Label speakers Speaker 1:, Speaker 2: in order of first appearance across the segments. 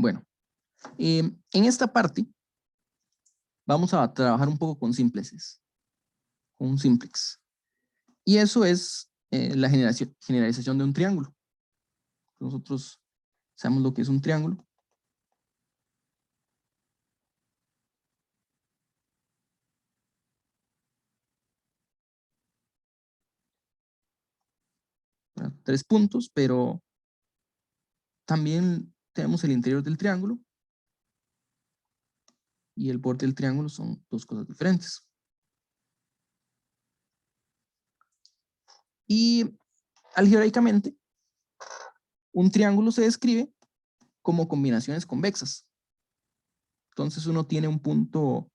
Speaker 1: Bueno, en esta parte vamos a trabajar un poco con simplexes, con un simplex. Y eso es la generalización de un triángulo. Nosotros sabemos lo que es un triángulo. Tres puntos, pero también tenemos el interior del triángulo y el borde del triángulo, son dos cosas diferentes. Y algebraicamente, un triángulo se describe como combinaciones convexas. Entonces uno tiene un punto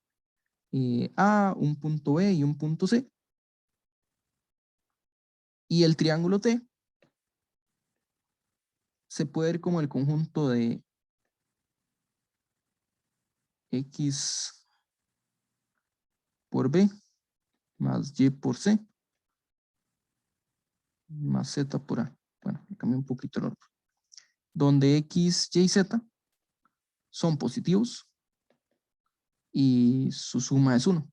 Speaker 1: A, un punto B y un punto C. Y el triángulo T se puede ver como el conjunto de X por B más Y por C más Z por A. Bueno, me cambié un poquito el orden. Donde X, Y y Z son positivos y su suma es 1.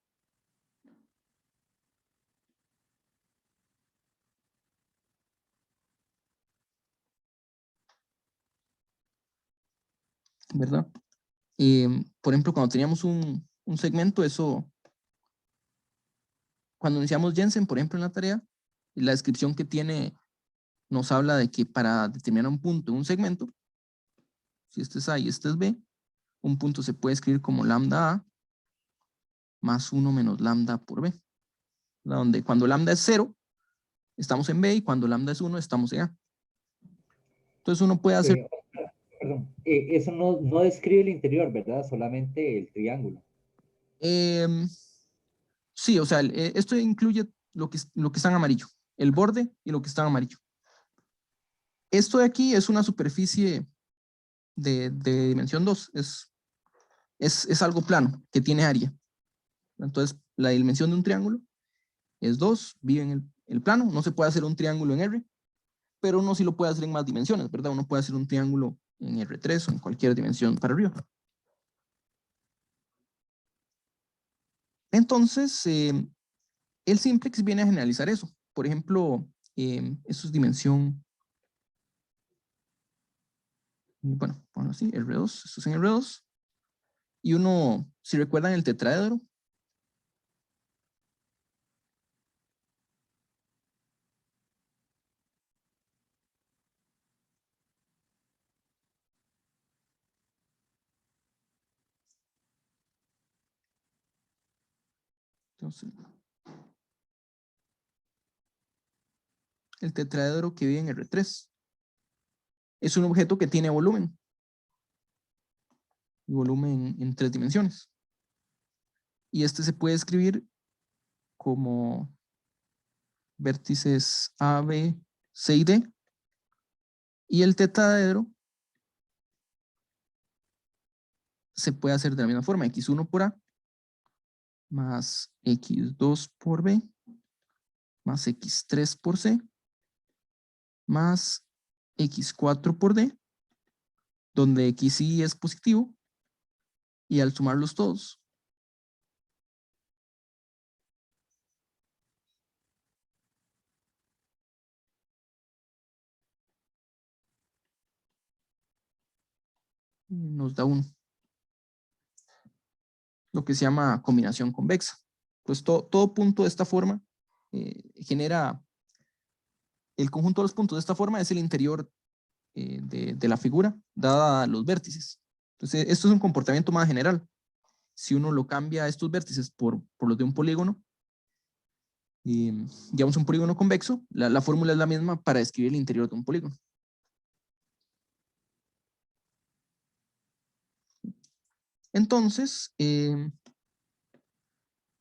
Speaker 1: ¿Verdad? Por ejemplo, cuando teníamos un segmento, eso, cuando iniciamos Jensen, por ejemplo, en la tarea, la descripción que tiene nos habla de que para determinar un punto en un segmento, si este es A y este es B, un punto se puede escribir como lambda A más 1 menos lambda por B. Donde cuando lambda es 0, estamos en B, y cuando lambda es 1, estamos en A. Entonces uno puede hacer...
Speaker 2: Perdón, eso no describe el interior, ¿verdad? Solamente el triángulo.
Speaker 1: Sí, o sea, esto incluye lo que está en amarillo, el borde y lo que está en amarillo. Esto de aquí es una superficie de dimensión 2, es algo plano, que tiene área. Entonces, la dimensión de un triángulo es 2, vive en el plano. No se puede hacer un triángulo en R, pero uno sí lo puede hacer en más dimensiones, ¿verdad? Uno puede hacer un triángulo en R3 o en cualquier dimensión para arriba. Entonces, el simplex viene a generalizar eso. Por ejemplo, eso es dimensión, bueno, así, R2, esto es en R2. Y uno, si recuerdan el tetraedro, entonces, el tetraedro que vive en R3 es un objeto que tiene volumen, y volumen en 3 dimensiones. Y este se puede escribir como vértices A, B, C y D. Y el tetraedro se puede hacer de la misma forma, X1 por A más X2 por B más X3 por C más X4 por D, donde XY es positivo, y al sumarlos todos, nos da lo que se llama combinación convexa. Pues todo punto de esta forma genera, el conjunto de los puntos de esta forma es el interior de la figura, dada los vértices. Entonces, esto es un comportamiento más general. Si uno lo cambia a estos vértices por los de un polígono, digamos un polígono convexo, la fórmula es la misma para describir el interior de un polígono. Entonces,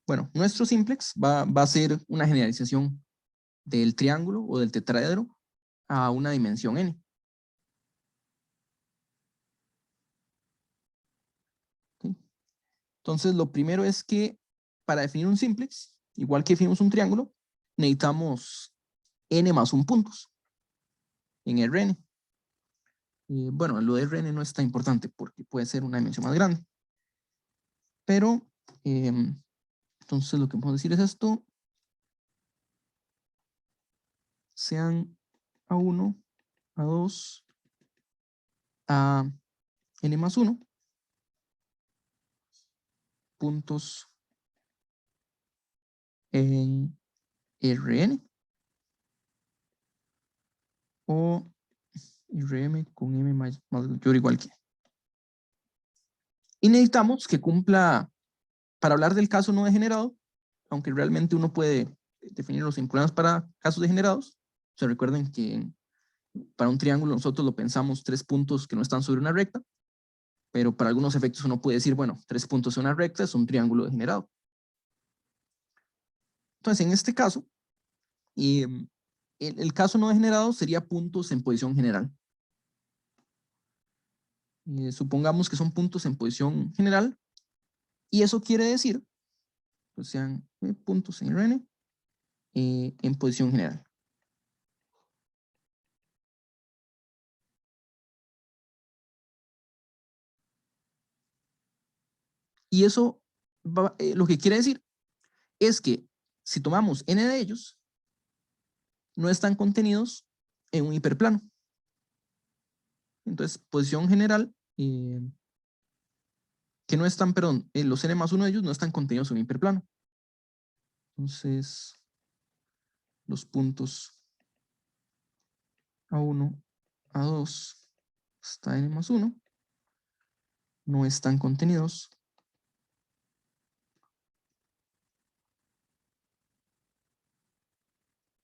Speaker 1: bueno, nuestro simplex va a ser una generalización del triángulo o del tetraedro a una dimensión n. ¿Okay? Entonces, lo primero es que para definir un simplex, igual que definimos un triángulo, necesitamos n más 1 puntos en Rn. Bueno, lo de Rn no es tan importante porque puede ser una dimensión más grande. Pero, entonces lo que podemos decir es esto. Sean A1, A2, a n más 1 puntos en Rn o Rm con m mayor o igual que. Y necesitamos que cumpla, para hablar del caso no degenerado, aunque realmente uno puede definirlos sin problemas para casos degenerados. Se recuerden que para un triángulo nosotros lo pensamos 3 puntos que no están sobre una recta, pero para algunos efectos uno puede decir, bueno, 3 puntos en una recta es un triángulo degenerado. Entonces, en este caso, el caso no degenerado sería puntos en posición general. Supongamos que son puntos en posición general, y eso quiere decir, pues sean puntos en Rn en posición general. Y eso lo que quiere decir es que si tomamos n de ellos, no están contenidos en un hiperplano. Entonces, posición general, que no están, perdón, los n más 1 de ellos no están contenidos en un hiperplano. Entonces, los puntos A1, A2, hasta n más 1, no están contenidos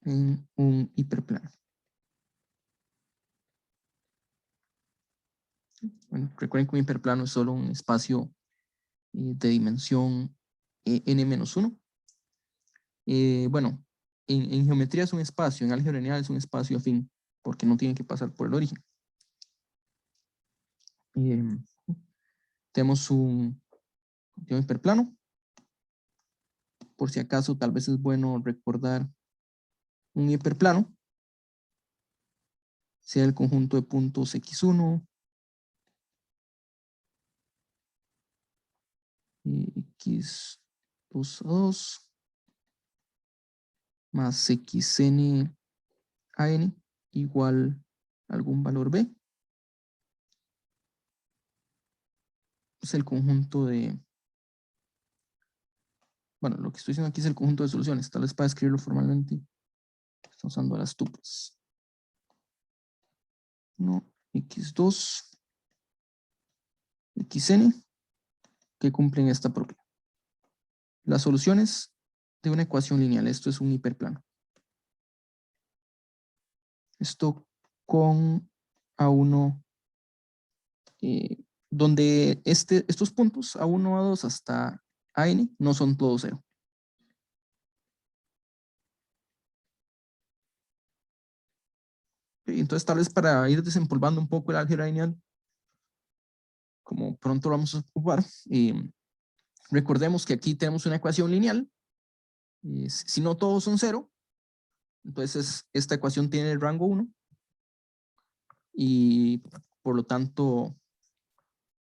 Speaker 1: en un hiperplano. Bueno, recuerden que un hiperplano es solo un espacio de dimensión n-1. Bueno, en geometría es un espacio, en álgebra lineal es un espacio afín, porque no tiene que pasar por el origen. Tenemos un hiperplano. Por si acaso, tal vez es bueno recordar un hiperplano. Sea el conjunto de puntos x1, x2 a 2, más xn a n igual a algún valor b. Es el conjunto de, bueno, lo que estoy diciendo aquí es el conjunto de soluciones. Tal vez para escribirlo formalmente, estamos usando las tuplas. No, x2, xn, que cumplen esta propiedad. Las soluciones de una ecuación lineal. Esto es un hiperplano. Esto con A1, donde estos puntos, A1, A2 hasta AN, no son todos cero. Entonces, tal vez para ir desempolvando un poco el álgebra lineal, como pronto lo vamos a ocupar, recordemos que aquí tenemos una ecuación lineal. Si no todos son cero, entonces esta ecuación tiene el rango 1. Y por lo tanto,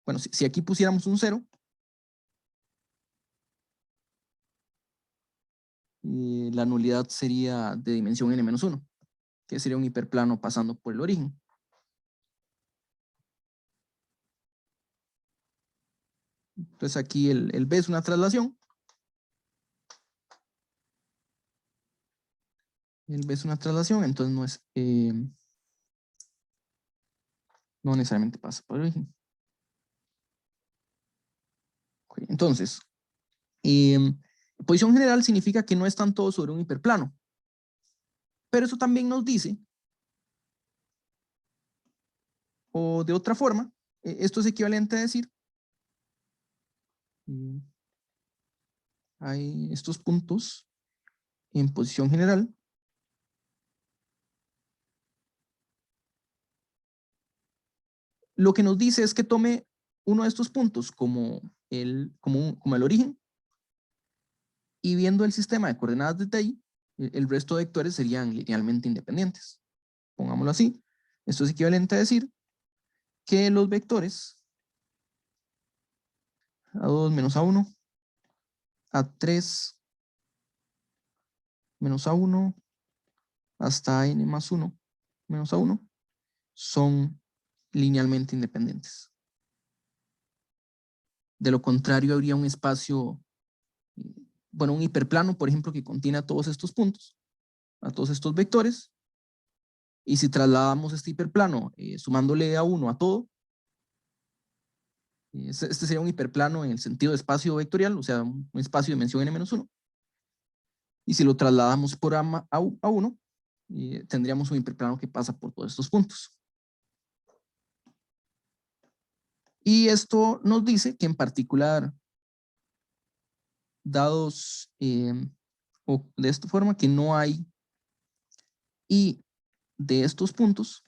Speaker 1: bueno, si aquí pusiéramos un 0, la nulidad sería de dimensión n-1, que sería un hiperplano pasando por el origen. Entonces aquí el B es una traslación. El B es una traslación, entonces no es, no necesariamente pasa por el origen. Okay, entonces, posición general significa que no están todos sobre un hiperplano. Pero eso también nos dice, o de otra forma, esto es equivalente a decir, hay estos puntos en posición general. Lo que nos dice es que tome uno de estos puntos como el origen, y viendo el sistema de coordenadas de TI, el resto de vectores serían linealmente independientes. Pongámoslo así. Esto es equivalente a decir que los vectores A2 menos A1, A3 menos A1, hasta n más 1 menos A1, son linealmente independientes. De lo contrario, habría un espacio, bueno, un hiperplano, por ejemplo, que contiene a todos estos puntos, a todos estos vectores, y si trasladamos este hiperplano sumándole A1 a todo, este sería un hiperplano en el sentido de espacio vectorial, o sea, un espacio de dimensión n-1, y si lo trasladamos por A1, tendríamos un hiperplano que pasa por todos estos puntos. Y esto nos dice que en particular, dados o de esta forma, que no hay y de estos puntos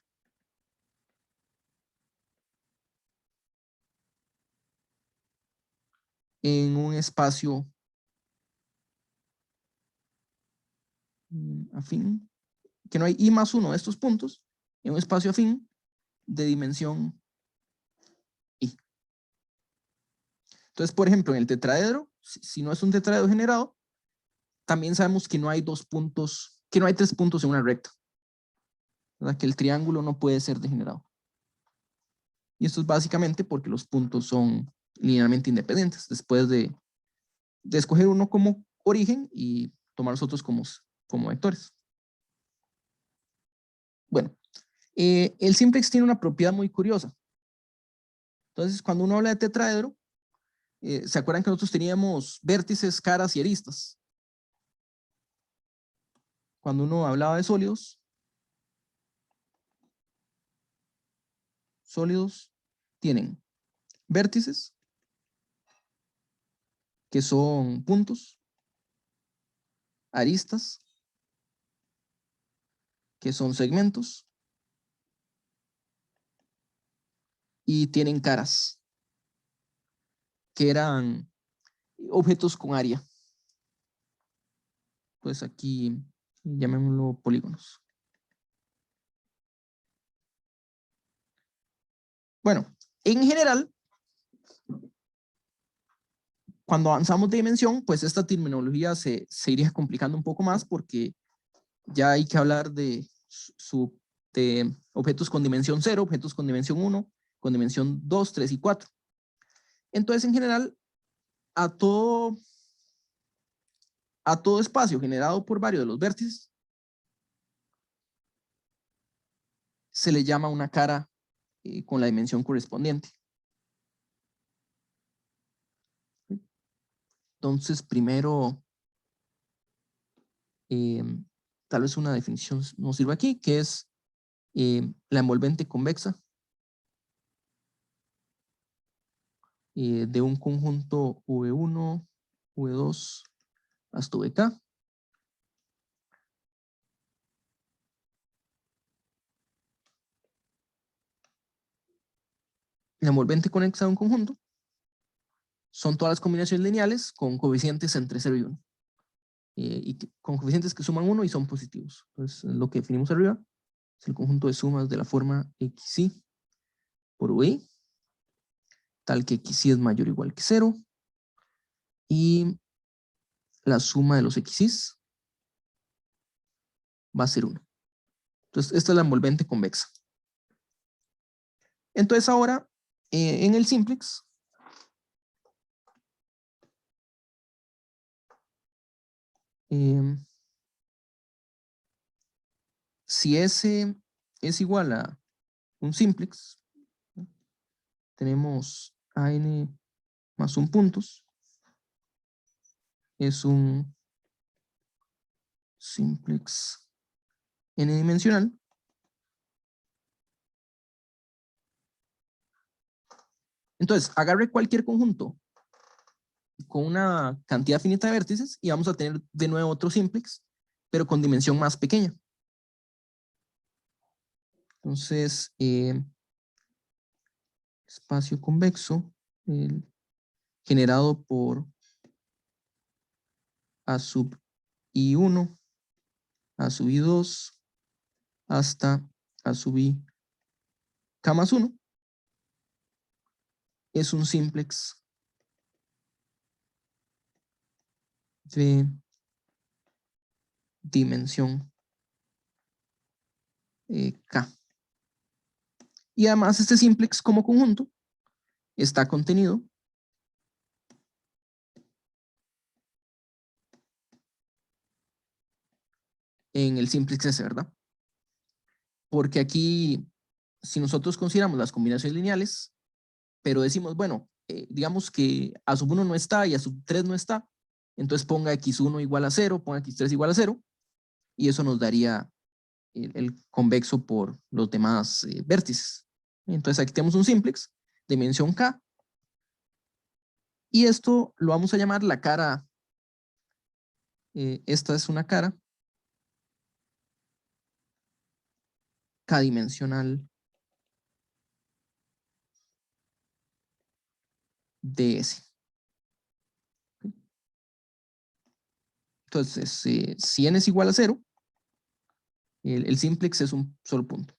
Speaker 1: en un espacio afín, que no hay i más 1 de estos puntos en un espacio afín de dimensión i. Entonces, por ejemplo, en el tetraedro, si no es un tetraedro generado, también sabemos que no hay dos puntos, que no hay tres puntos en una recta, ¿verdad? Que el triángulo no puede ser degenerado. Y esto es básicamente porque los puntos son linealmente independientes, después de escoger uno como origen y tomar los otros como vectores. Bueno, el simplex tiene una propiedad muy curiosa. Entonces, cuando uno habla de tetraedro, ¿se acuerdan que nosotros teníamos vértices, caras y aristas? Cuando uno hablaba de sólidos tienen vértices, que son puntos, aristas, que son segmentos, y tienen caras, que eran objetos con área. Pues aquí llamémoslo polígonos. Bueno, en general, cuando avanzamos de dimensión, pues esta terminología se iría complicando un poco más porque ya hay que hablar de objetos con dimensión 0, objetos con dimensión 1, con dimensión 2, 3 y 4. Entonces, en general, a todo espacio generado por varios de los vértices se le llama una cara con la dimensión correspondiente. Entonces, primero, tal vez una definición nos sirva aquí, que es la envolvente convexa de un conjunto V1, V2 hasta VK. La envolvente convexa de un conjunto son todas las combinaciones lineales con coeficientes entre 0 y 1. Y con coeficientes que suman 1 y son positivos. Entonces, lo que definimos arriba es el conjunto de sumas de la forma xi por vi, tal que xi es mayor o igual que 0, y la suma de los xis va a ser 1. Entonces, esta es la envolvente convexa. Entonces, ahora, en el simplex, si S es igual a un simplex, ¿no? Tenemos a n más 1 puntos, es un simplex n-dimensional. Entonces, agarre cualquier conjunto con una cantidad finita de vértices y vamos a tener de nuevo otro simplex, pero con dimensión más pequeña. Entonces, espacio convexo generado por A sub I1, A sub I2, hasta A sub I K más 1. es un simplex de dimensión K. Y además este simplex como conjunto está contenido en el simplex S, ¿verdad? Porque aquí, si nosotros consideramos las combinaciones lineales, pero decimos, bueno, digamos que a sub 1 no está y a sub 3 no está, entonces ponga x1 igual a 0, ponga x3 igual a 0, y eso nos daría el convexo por los demás vértices. Entonces aquí tenemos un simplex de dimensión K, y esto lo vamos a llamar la cara, esta es una cara K-dimensional de S. Entonces, si n es igual a 0, el simplex es un solo punto.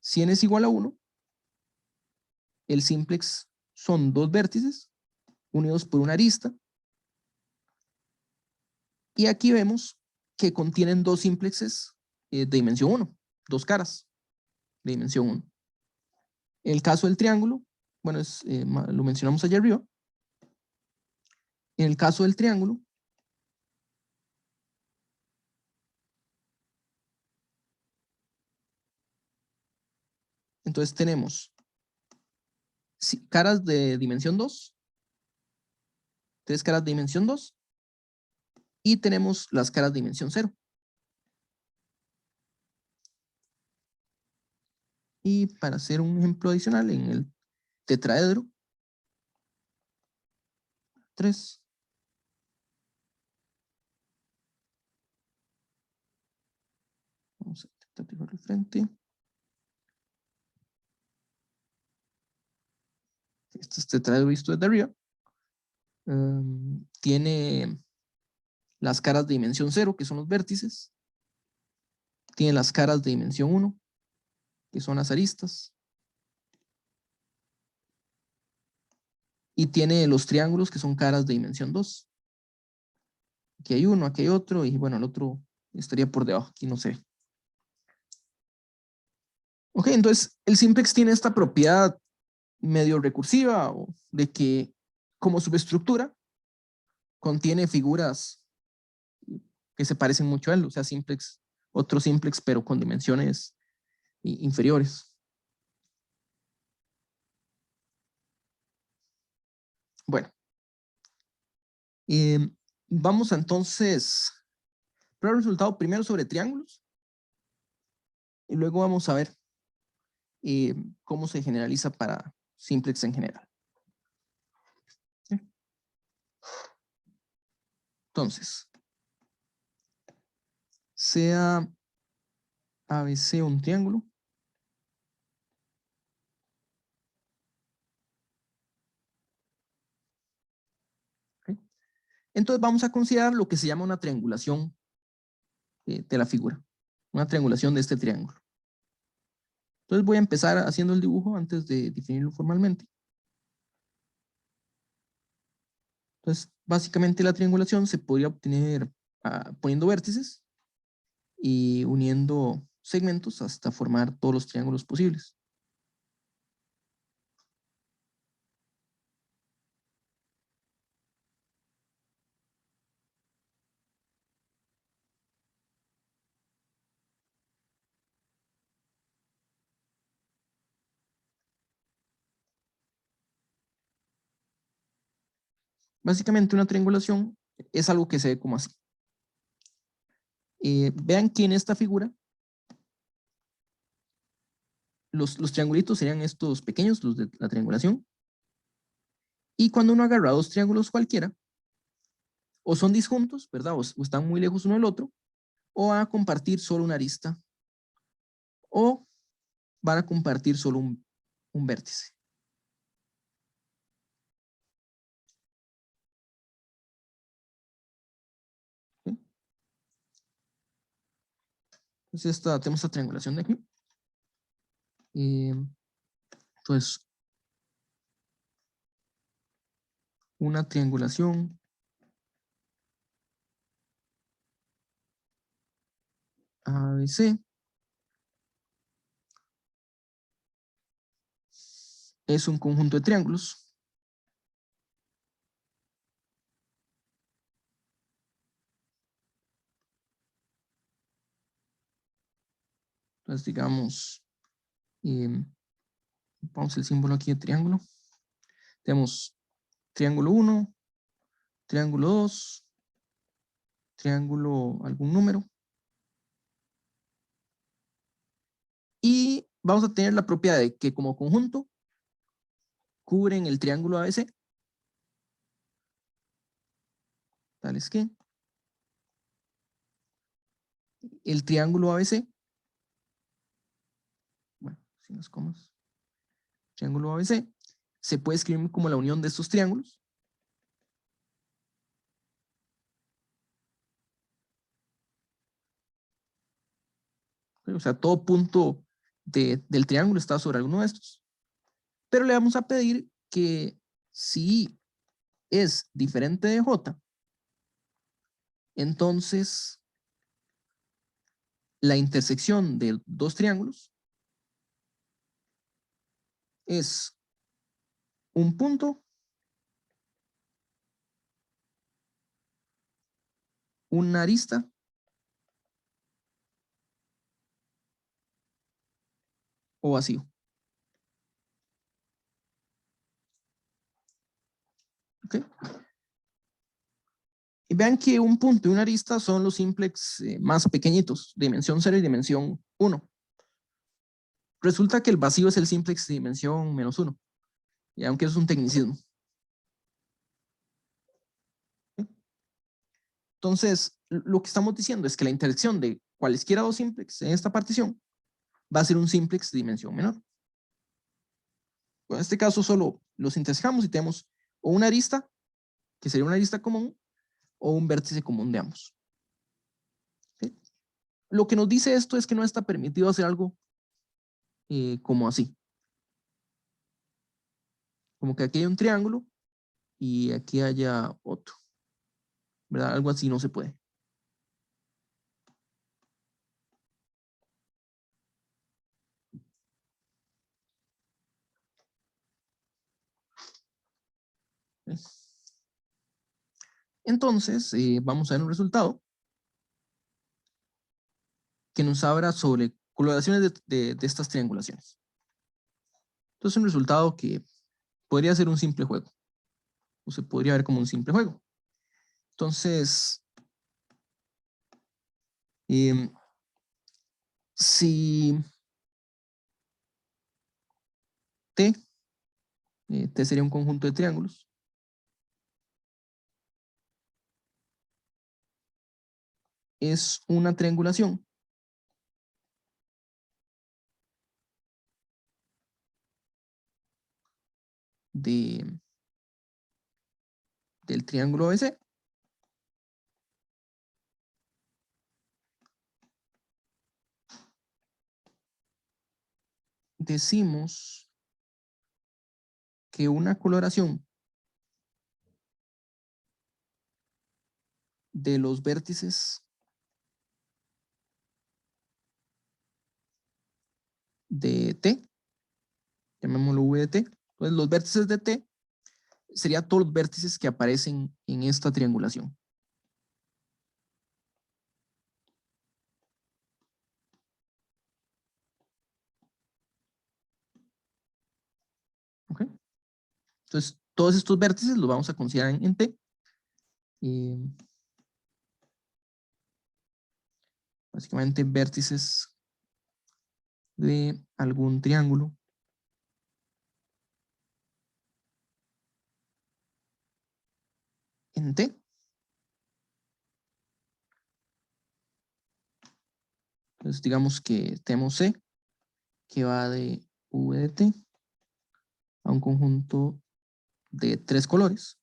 Speaker 1: Si n es igual a 1, el simplex son dos vértices unidos por una arista. Y aquí vemos que contienen dos simplexes de dimensión 1, dos caras de dimensión 1. El caso del triángulo, bueno, lo mencionamos allá arriba. En el caso del triángulo, entonces tenemos caras de dimensión 2, tres caras de dimensión 2, y tenemos las caras de dimensión 0. Y para hacer un ejemplo adicional, en el tetraedro 3, vamos a intentar dibujar el frente. Este es tetraedro visto desde arriba. Tiene las caras de dimensión 0, que son los vértices. Tiene las caras de dimensión 1, que son las aristas. Y tiene los triángulos, que son caras de dimensión 2. Aquí hay uno, aquí hay otro, y bueno, el otro estaría por debajo, aquí no sé. Ok, entonces el simplex tiene esta propiedad medio recursiva, de que como subestructura contiene figuras que se parecen mucho a él, o sea, simplex, otro simplex, pero con dimensiones inferiores. Bueno, vamos a entonces ver el resultado primero sobre triángulos y luego vamos a ver cómo se generaliza para simplex en general. ¿Sí? Entonces, sea ABC un triángulo, ¿okay? Entonces vamos a considerar lo que se llama una triangulación de la figura, una triangulación de este triángulo. Entonces voy a empezar haciendo el dibujo antes de definirlo formalmente. Entonces, básicamente la triangulación se podría obtener poniendo vértices y uniendo segmentos hasta formar todos los triángulos posibles. Básicamente una triangulación es algo que se ve como así. Vean que en esta figura los triangulitos serían estos pequeños, los de la triangulación. Y cuando uno agarra dos triángulos cualquiera, o son disjuntos, ¿verdad? O están muy lejos uno del otro, o van a compartir solo una arista, o van a compartir solo un vértice. ¿Sí? Entonces tenemos esta triangulación de aquí. Entonces, una triangulación ABC es un conjunto de triángulos entonces digamos vamos el símbolo aquí de triángulo. Tenemos triángulo 1, triángulo 2, triángulo algún número. Y vamos a tener la propiedad de que como conjunto cubren el triángulo ABC. Tales que el triángulo ABC, bueno, sin las comas, triángulo ABC, se puede escribir como la unión de estos triángulos. O sea, todo punto del triángulo está sobre alguno de estos. Pero le vamos a pedir que si es diferente de J, entonces la intersección de dos triángulos es un punto, una arista o vacío. ¿Ok? Y vean que un punto y una arista son los simplex más pequeñitos, dimensión 0 y dimensión 1. Resulta que el vacío es el simplex de dimensión -1, y aunque es un tecnicismo. ¿Sí? Entonces, lo que estamos diciendo es que la intersección de cualesquiera dos simplex en esta partición va a ser un simplex de dimensión menor. En este caso solo los intersecamos y tenemos o una arista, que sería una arista común, o un vértice común de ambos. ¿Sí? Lo que nos dice esto es que no está permitido hacer algo como así. Como que aquí hay un triángulo y aquí haya otro. ¿Verdad? Algo así no se puede. Entonces, vamos a ver un resultado que nos habla sobre coloraciones de estas triangulaciones. Entonces, un resultado que podría ser un simple juego, o se podría ver como un simple juego. Entonces, si T sería un conjunto de triángulos, es una triangulación del triángulo ABC. Decimos que una coloración de los vértices de T, llamémoslo V de T, entonces los vértices de T serían todos los vértices que aparecen en esta triangulación. ¿Ok? Entonces, todos estos vértices los vamos a considerar en T. Básicamente vértices de algún triángulo en T. Entonces digamos que tenemos C, que va de V de T a un conjunto de 3 colores.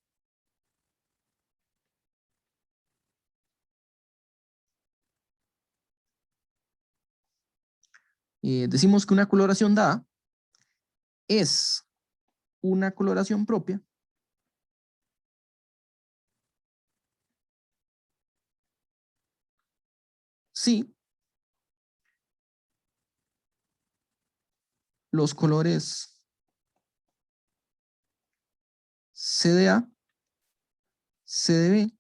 Speaker 1: Decimos que una coloración dada es una coloración propia si los colores CDA, CDB,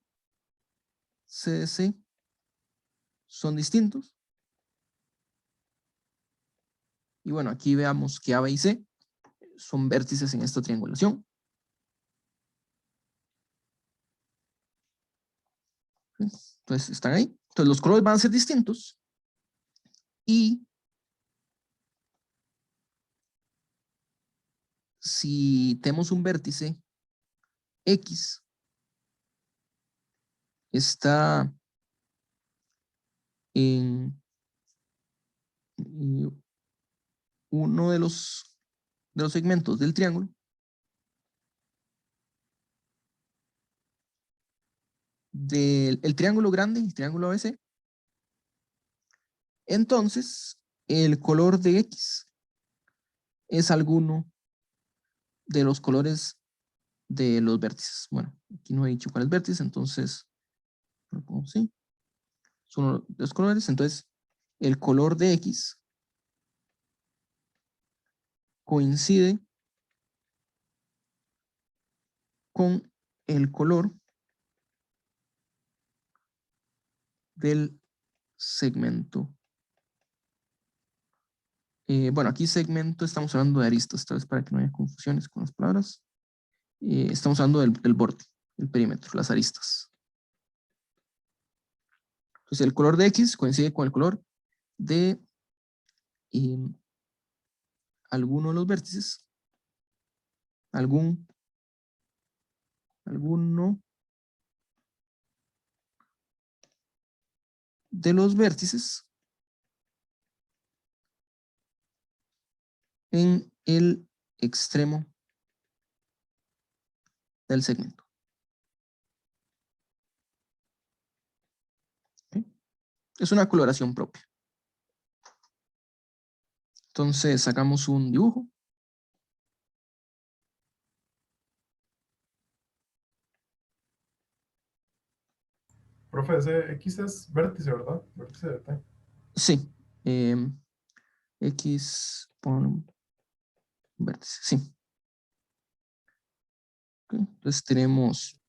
Speaker 1: CDC son distintos. Y bueno, aquí veamos que A, B y C son vértices en esta triangulación. Entonces están ahí. Entonces los colores van a ser distintos. Y si tenemos un vértice X, está en uno de los segmentos del triángulo, del triángulo grande, el triángulo ABC, entonces el color de X es alguno de los colores de los vértices. Bueno, aquí no he dicho cuál es vértice, entonces lo pongo así. Son los colores, entonces el color de X coincide con el color del segmento. Bueno, aquí segmento estamos hablando de aristas, tal vez para que no haya confusiones con las palabras. Estamos hablando del borde, el perímetro, las aristas. Entonces el color de X coincide con el color de alguno de los vértices, alguno de los vértices en el extremo del segmento. ¿Okay? Es una coloración propia. Entonces sacamos un dibujo.
Speaker 3: Profe, ese X es vértice, ¿verdad? Vértice de T.
Speaker 1: Sí. X por vértice, sí. Okay. Entonces tenemos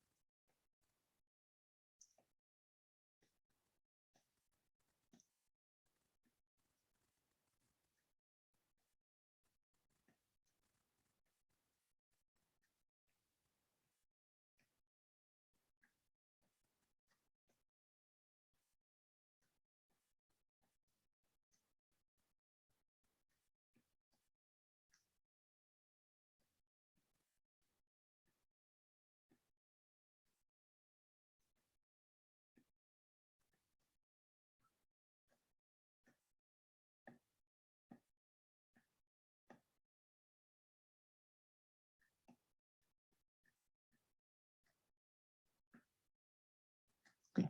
Speaker 1: okay.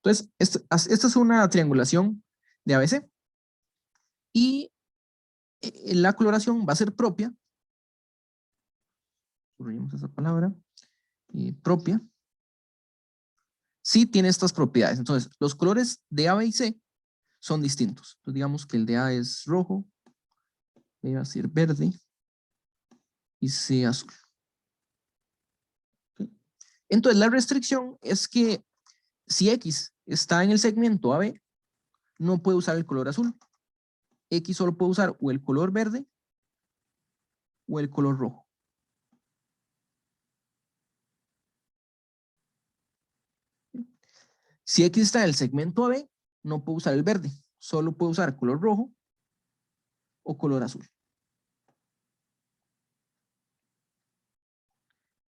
Speaker 1: Entonces, esta es una triangulación de ABC y la coloración va a ser propia. Subrayamos esa palabra. Propia. Sí tiene estas propiedades. Entonces, los colores de A, B y C son distintos. Entonces, digamos que el de A es rojo, B va a ser verde y C azul. ¿Okay? Entonces, la restricción es que si X está en el segmento AB, no puede usar el color azul. X solo puede usar o el color verde o el color rojo. Si X está en el segmento AB, no puede usar el verde, solo puede usar color rojo o color azul.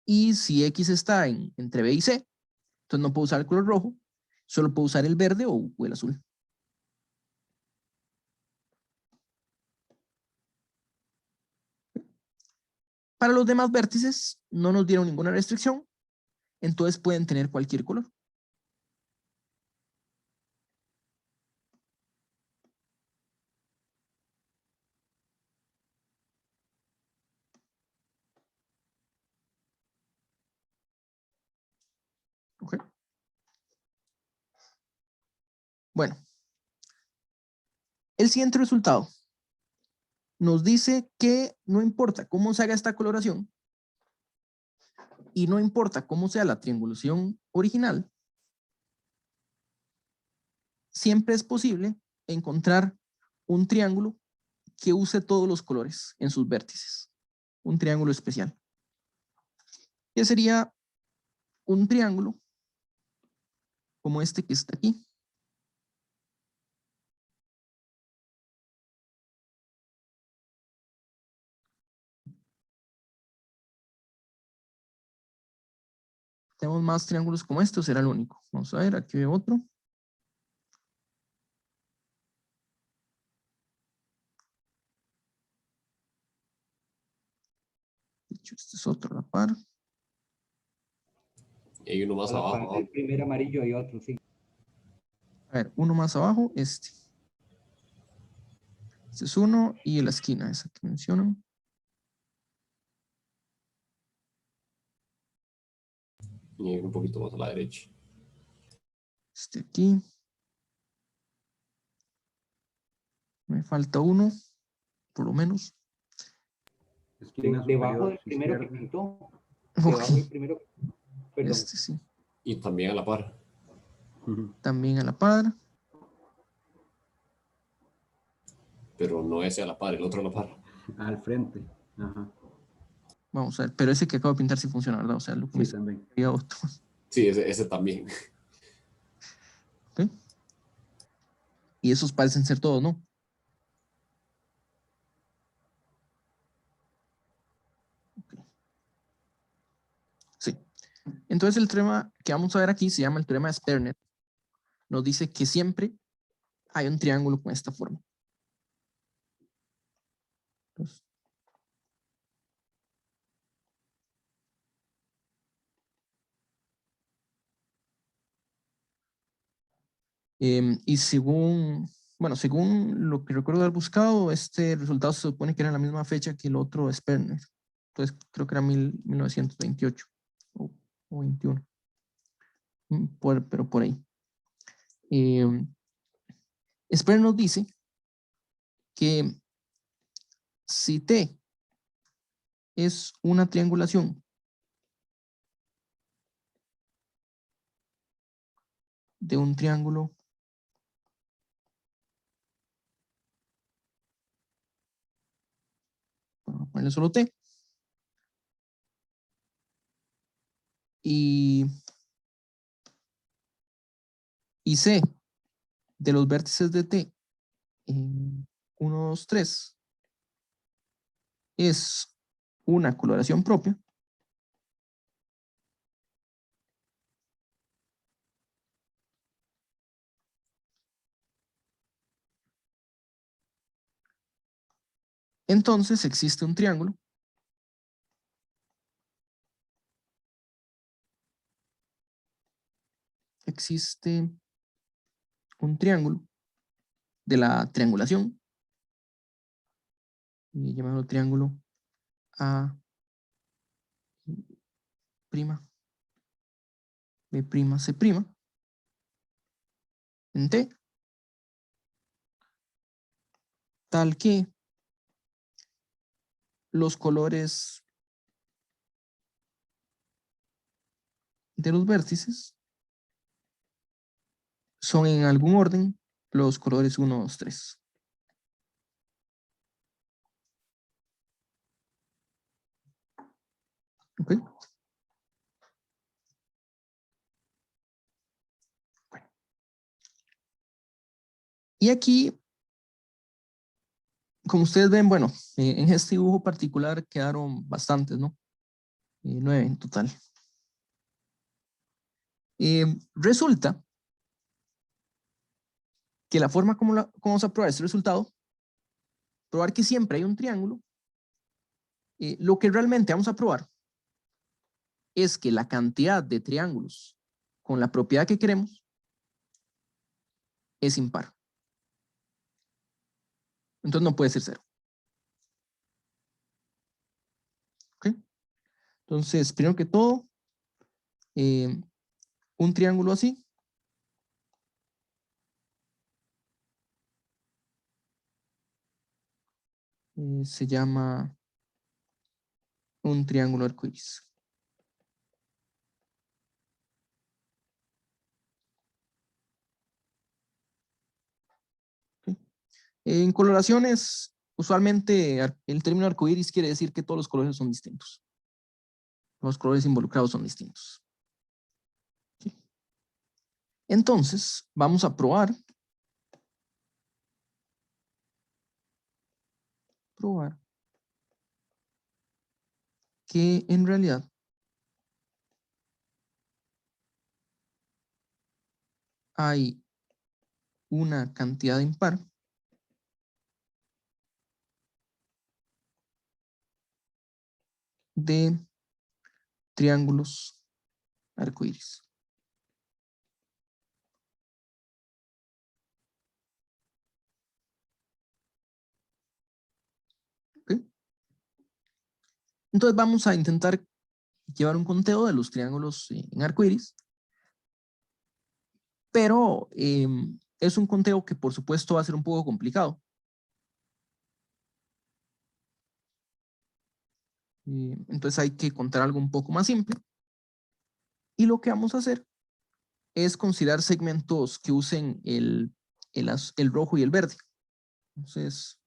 Speaker 1: Y si X está entre B y C, entonces no puede usar el color rojo, solo puede usar el verde o el azul. Para los demás vértices no nos dieron ninguna restricción, entonces pueden tener cualquier color. ¿Okay? Bueno, El siguiente resultado nos dice que no importa cómo se haga esta coloración y no importa cómo sea la triangulación original, siempre es posible encontrar un triángulo que use todos los colores en sus vértices. Un triángulo especial. Que sería un triángulo como este que está aquí. Tenemos más triángulos como este, o será el único. Vamos a ver, aquí veo otro. De hecho, este es otro a la par.
Speaker 4: Y hay uno más
Speaker 2: A la
Speaker 4: abajo,
Speaker 2: par del primer amarillo hay otro, sí.
Speaker 1: A ver, uno más abajo, este. Este es uno y en la esquina, esa que mencionan.
Speaker 4: y hay uno un poquito más a la derecha.
Speaker 1: Este aquí. Me falta uno, por lo menos.
Speaker 5: Esquina
Speaker 2: Debajo
Speaker 5: superior
Speaker 2: del primero que
Speaker 5: izquierda.
Speaker 2: pintó.
Speaker 1: Ok,
Speaker 2: Debajo del primero. Perdón.
Speaker 1: este sí.
Speaker 4: Y también a la par.
Speaker 5: Ujú.
Speaker 1: También a la par.
Speaker 4: Pero no ese a la par, el otro a la par.
Speaker 5: Al frente. Ajá.
Speaker 1: Vamos a ver, pero ese que acabo de pintar sí funciona, ¿verdad? O sea, lo que me
Speaker 5: Sí, también.
Speaker 1: sería otro.
Speaker 4: Sí, ese también.
Speaker 1: ¿Ok? Y esos parecen ser todos, ¿no? Ok. Sí. Entonces el teorema que vamos a ver aquí se llama el teorema de Sperner. Nos dice que siempre hay un triángulo con esta forma. Entonces, y según, bueno, según lo que recuerdo haber buscado, este resultado se supone que era la misma fecha que el otro Sperner. Entonces creo que era 1928 o 21. Pero por ahí. Sperner nos dice que si T es una triangulación de un triángulo vamos a ponerle solo T y C de los vértices de T en 1, 2, 3 es una coloración propia, entonces existe un triángulo de la triangulación, y llamémoslo triángulo A', B', C', en T, tal que los colores de los vértices son en algún orden los colores 1, 2, 3. ¿Ok? Bueno. Y aquí, como ustedes ven, bueno, en este dibujo particular quedaron bastantes, ¿no? 9 en total. Resulta que la forma como vamos a probar este resultado, probar que siempre hay un triángulo, lo que realmente vamos a probar es que la cantidad de triángulos con la propiedad que queremos es impar. Entonces no puede ser 0. ¿Ok? Entonces, primero que todo, un triángulo así se llama un triángulo arcoíris. ¿Ok? En coloraciones, usualmente el término arcoíris quiere decir que todos los colores son distintos. Los colores involucrados son distintos. ¿Ok? Entonces, vamos a probar que en realidad hay una cantidad impar de triángulos arcoíris. ¿Ok? Entonces vamos a intentar llevar un conteo de los triángulos en arcoíris, pero es un conteo que por supuesto va a ser un poco complicado. Entonces hay que contar algo un poco más simple. Y lo que vamos a hacer es considerar segmentos que usen el rojo y el verde. Entonces,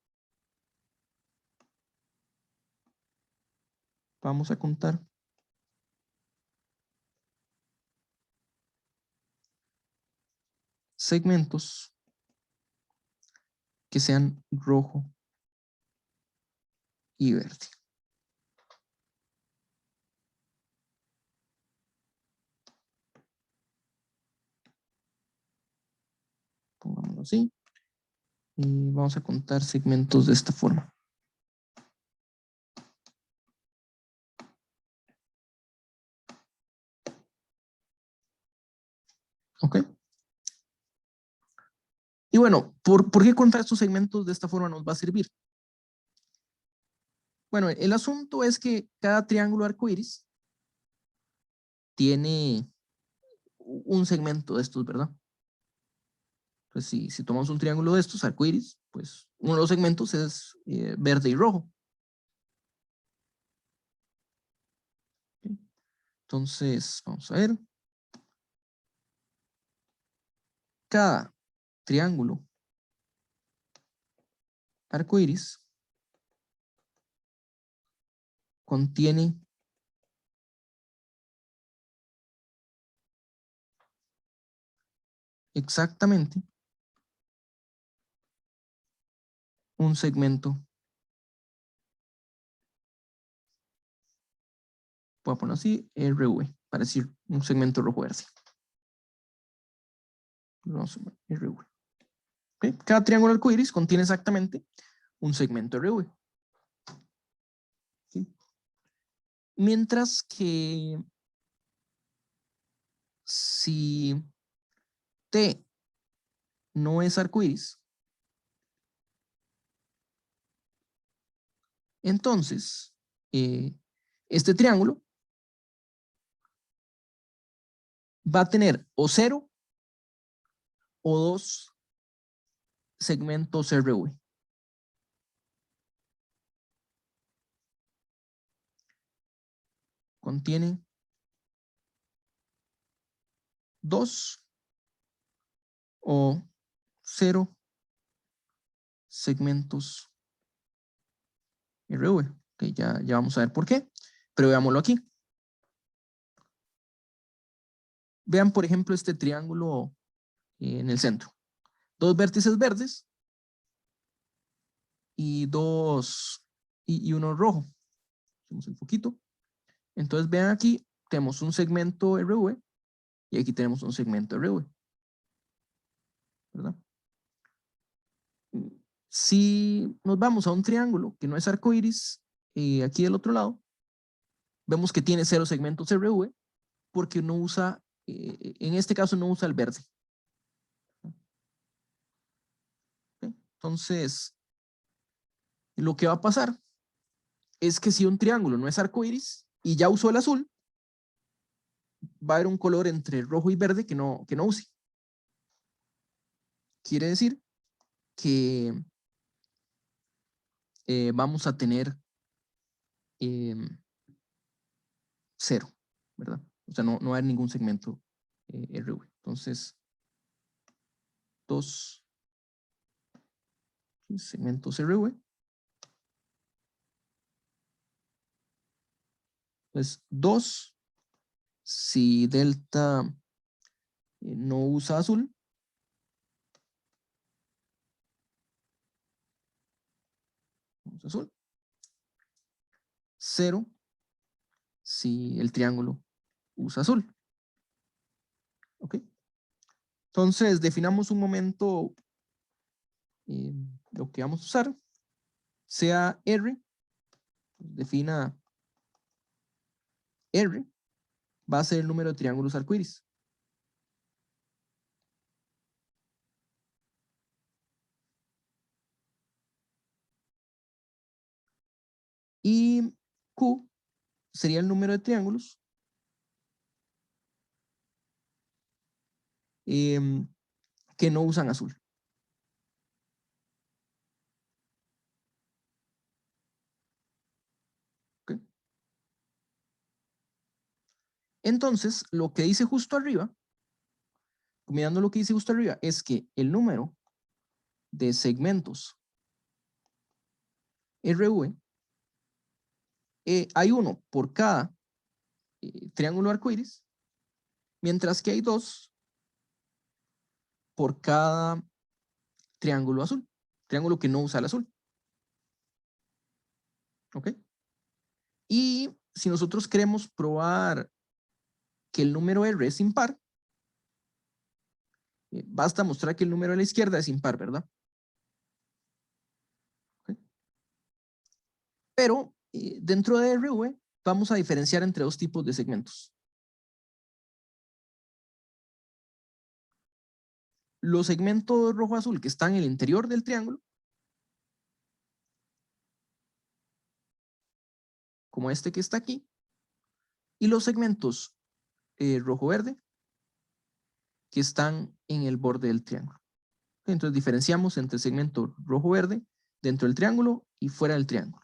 Speaker 1: vamos a contar segmentos que sean rojo y verde. Pongámoslo así. Y vamos a contar segmentos de esta forma. ¿Ok? Y bueno, ¿por qué contar estos segmentos de esta forma nos va a servir? Bueno, el asunto es que cada triángulo arcoíris tiene un segmento de estos, ¿verdad? Entonces, si tomamos un triángulo de estos arcoíris, pues uno de los segmentos es verde y rojo. Entonces, vamos a ver. Cada triángulo arcoíris contiene exactamente un segmento. Voy a poner así, RV, para decir un segmento rojo-verde. Vamos a poner RV. ¿Okay? Cada triángulo arcoíris contiene exactamente un segmento RV. ¿Okay? Mientras que si T no es arcoíris, entonces este triángulo va a tener o 0 o 2 segmentos RV. Contiene 2 o 0 segmentos RV. Okay, ya vamos a ver por qué, pero veámoslo aquí. Vean, por ejemplo, este triángulo en el centro. 2 vértices verdes y uno rojo. Hacemos el foquito. Entonces vean aquí, tenemos un segmento RV y aquí tenemos un segmento RV. ¿Verdad? Si nos vamos a un triángulo que no es arcoíris, aquí del otro lado, vemos que tiene 0 segmentos RV porque no usa, en este caso no usa el verde. ¿Okay? Entonces, lo que va a pasar es que si un triángulo no es arcoíris y ya usó el azul, va a haber un color entre rojo y verde que no use. Quiere decir que vamos a tener 0, ¿verdad? O sea, no va a haber ningún segmento RV. Entonces, 2 segmentos RV. Pues 2, si delta no usa azul, usa azul. 0, si el triángulo usa azul. ¿Ok? Entonces, definamos un momento, lo que vamos a usar, sea R, defina R, va a ser el número de triángulos arcoíris. Y Q sería el número de triángulos que no usan azul. ¿Ok? Entonces, lo que dice justo arriba, mirando lo que dice justo arriba, es que el número de segmentos RV, hay uno por cada triángulo arcoíris, mientras que hay 2 por cada triángulo azul, triángulo que no usa el azul. ¿Ok? Y si nosotros queremos probar que el número R es impar, basta mostrar que el número a la izquierda es impar, ¿verdad? ¿Ok? Pero dentro de RV vamos a diferenciar entre 2 tipos de segmentos. Los segmentos rojo-azul que están en el interior del triángulo, como este que está aquí, y los segmentos rojo-verde que están en el borde del triángulo. Entonces diferenciamos entre segmento rojo-verde dentro del triángulo y fuera del triángulo.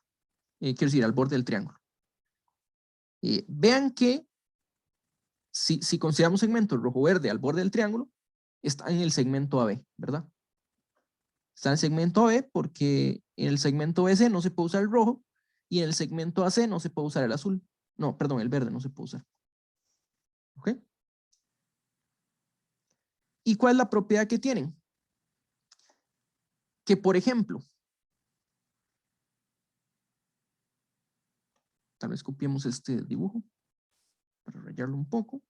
Speaker 1: Quiero decir, al borde del triángulo. Vean que si consideramos segmento rojo-verde al borde del triángulo, está en el segmento AB, ¿verdad? Está en el segmento AB porque en el segmento BC no se puede usar el rojo y en el segmento AC no se puede usar el azul. No, perdón, el verde no se puede usar. ¿Ok? ¿Y cuál es la propiedad que tienen? Que, por ejemplo, tal vez copiemos este dibujo para rayarlo un poco.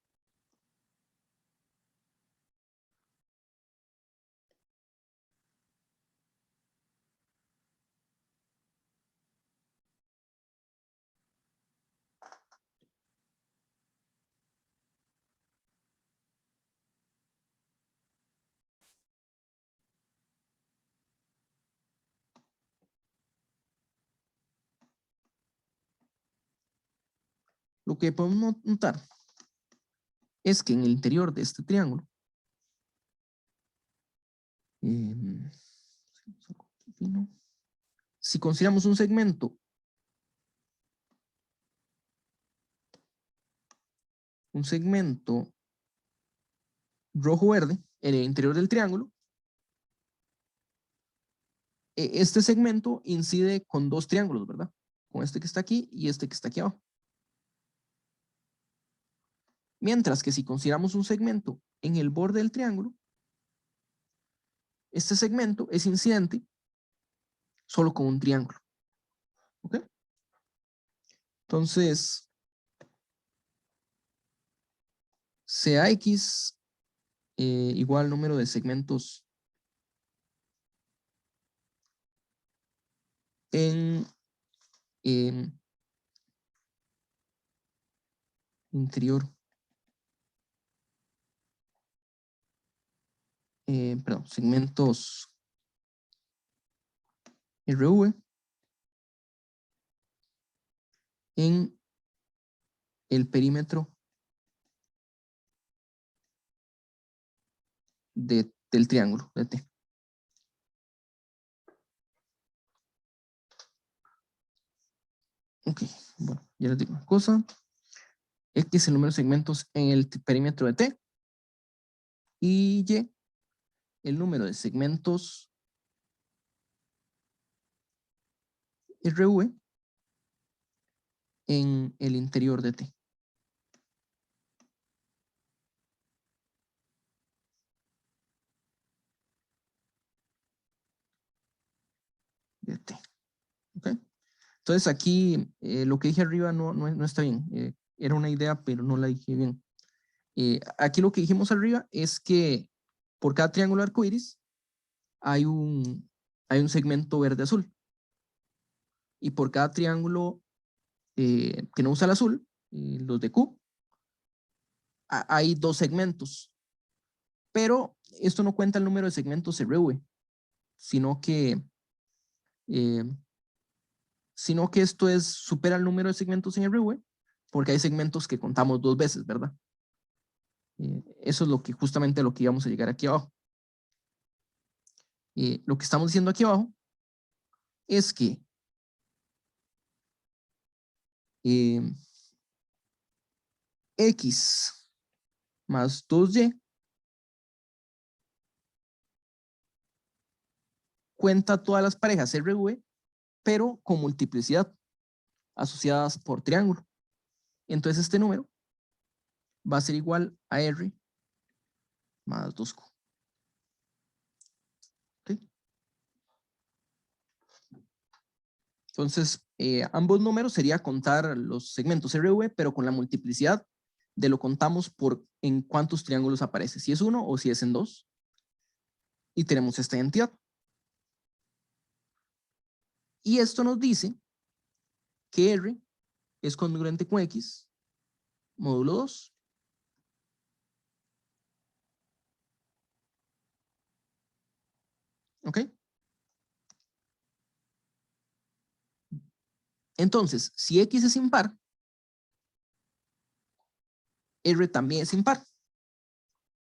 Speaker 1: Lo que podemos notar es que en el interior de este triángulo, si consideramos un segmento rojo-verde en el interior del triángulo, este segmento incide con 2 triángulos, ¿verdad? Con este que está aquí y este que está aquí abajo. Mientras que si consideramos un segmento en el borde del triángulo, este segmento es incidente solo con un triángulo. ¿Ok? Entonces, CAX igual número de segmentos en interior, perdón, segmentos RV en el perímetro del triángulo de T. Ok, bueno, ya les digo una cosa. X es el número de segmentos en el perímetro de T. Y Y, el número de segmentos RV en el interior de T. De T. ¿Ok? Entonces aquí lo que dije arriba no está bien. Era una idea, pero no la dije bien. Aquí lo que dijimos arriba es que por cada triángulo arcoíris hay un segmento verde-azul. Y por cada triángulo que no usa el azul, los de Q, hay 2 segmentos. Pero esto no cuenta el número de segmentos RV, sino que, eh, esto supera el número de segmentos en RV, porque hay segmentos que contamos 2 veces, ¿verdad? Eso es justamente lo que íbamos a llegar aquí abajo. Lo que estamos diciendo aquí abajo es que X más 2Y cuenta todas las parejas RV, pero con multiplicidad asociadas por triángulo. Entonces este número va a ser igual a R más 2Q. ¿Ok? Entonces, ambos números sería contar los segmentos RV, pero con la multiplicidad de lo contamos por en cuántos triángulos aparece, si es 1 o si es en 2. Y tenemos esta identidad. Y esto nos dice que R es congruente con X módulo 2. ¿Ok? Entonces, si X es impar, R también es impar.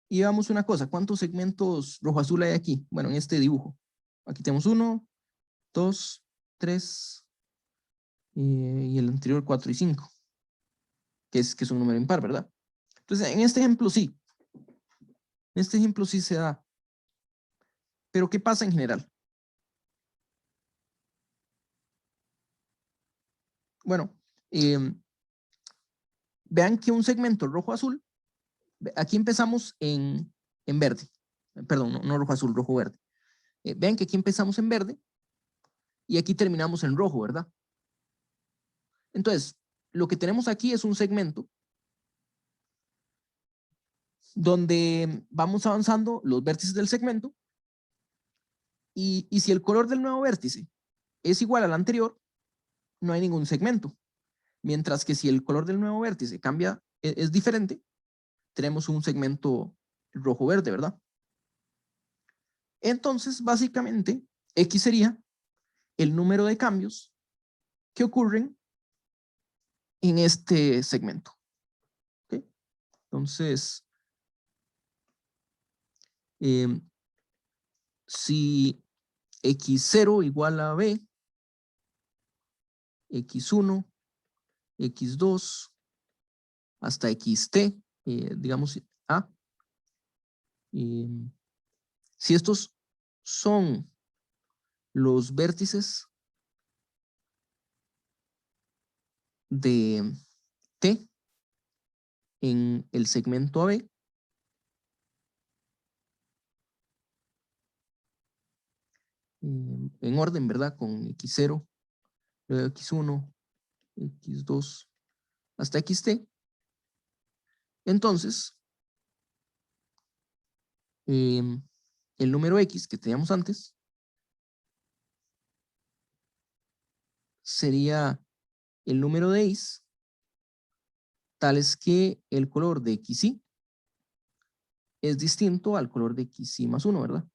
Speaker 1: Y veamos una cosa, ¿cuántos segmentos rojo-azul hay aquí? Bueno, en este dibujo. Aquí tenemos 1, 2, 3, y el anterior 4 y 5, que es un número impar, ¿verdad? Entonces, en este ejemplo sí. En este ejemplo sí se da. Pero ¿qué pasa en general? Bueno, vean que un segmento rojo-azul, aquí empezamos en verde. Perdón, no rojo-azul, rojo-verde. Vean que aquí empezamos en verde y aquí terminamos en rojo, ¿verdad? Entonces, lo que tenemos aquí es un segmento donde vamos avanzando los vértices del segmento y si el color del nuevo vértice es igual al anterior, no hay ningún segmento. Mientras que si el color del nuevo vértice cambia, es diferente, tenemos un segmento rojo-verde, ¿verdad? Entonces, básicamente, X sería el número de cambios que ocurren en este segmento. ¿Ok? Entonces, si X0 igual a B, X1, X2, hasta XT, digamos A, si estos son los vértices de T en el segmento AB, en orden, ¿verdad? Con X0, luego X1, X2, hasta XT. Entonces, el número X que teníamos antes sería el número de Is, tales que el color de XY es distinto al color de XY más 1, ¿verdad?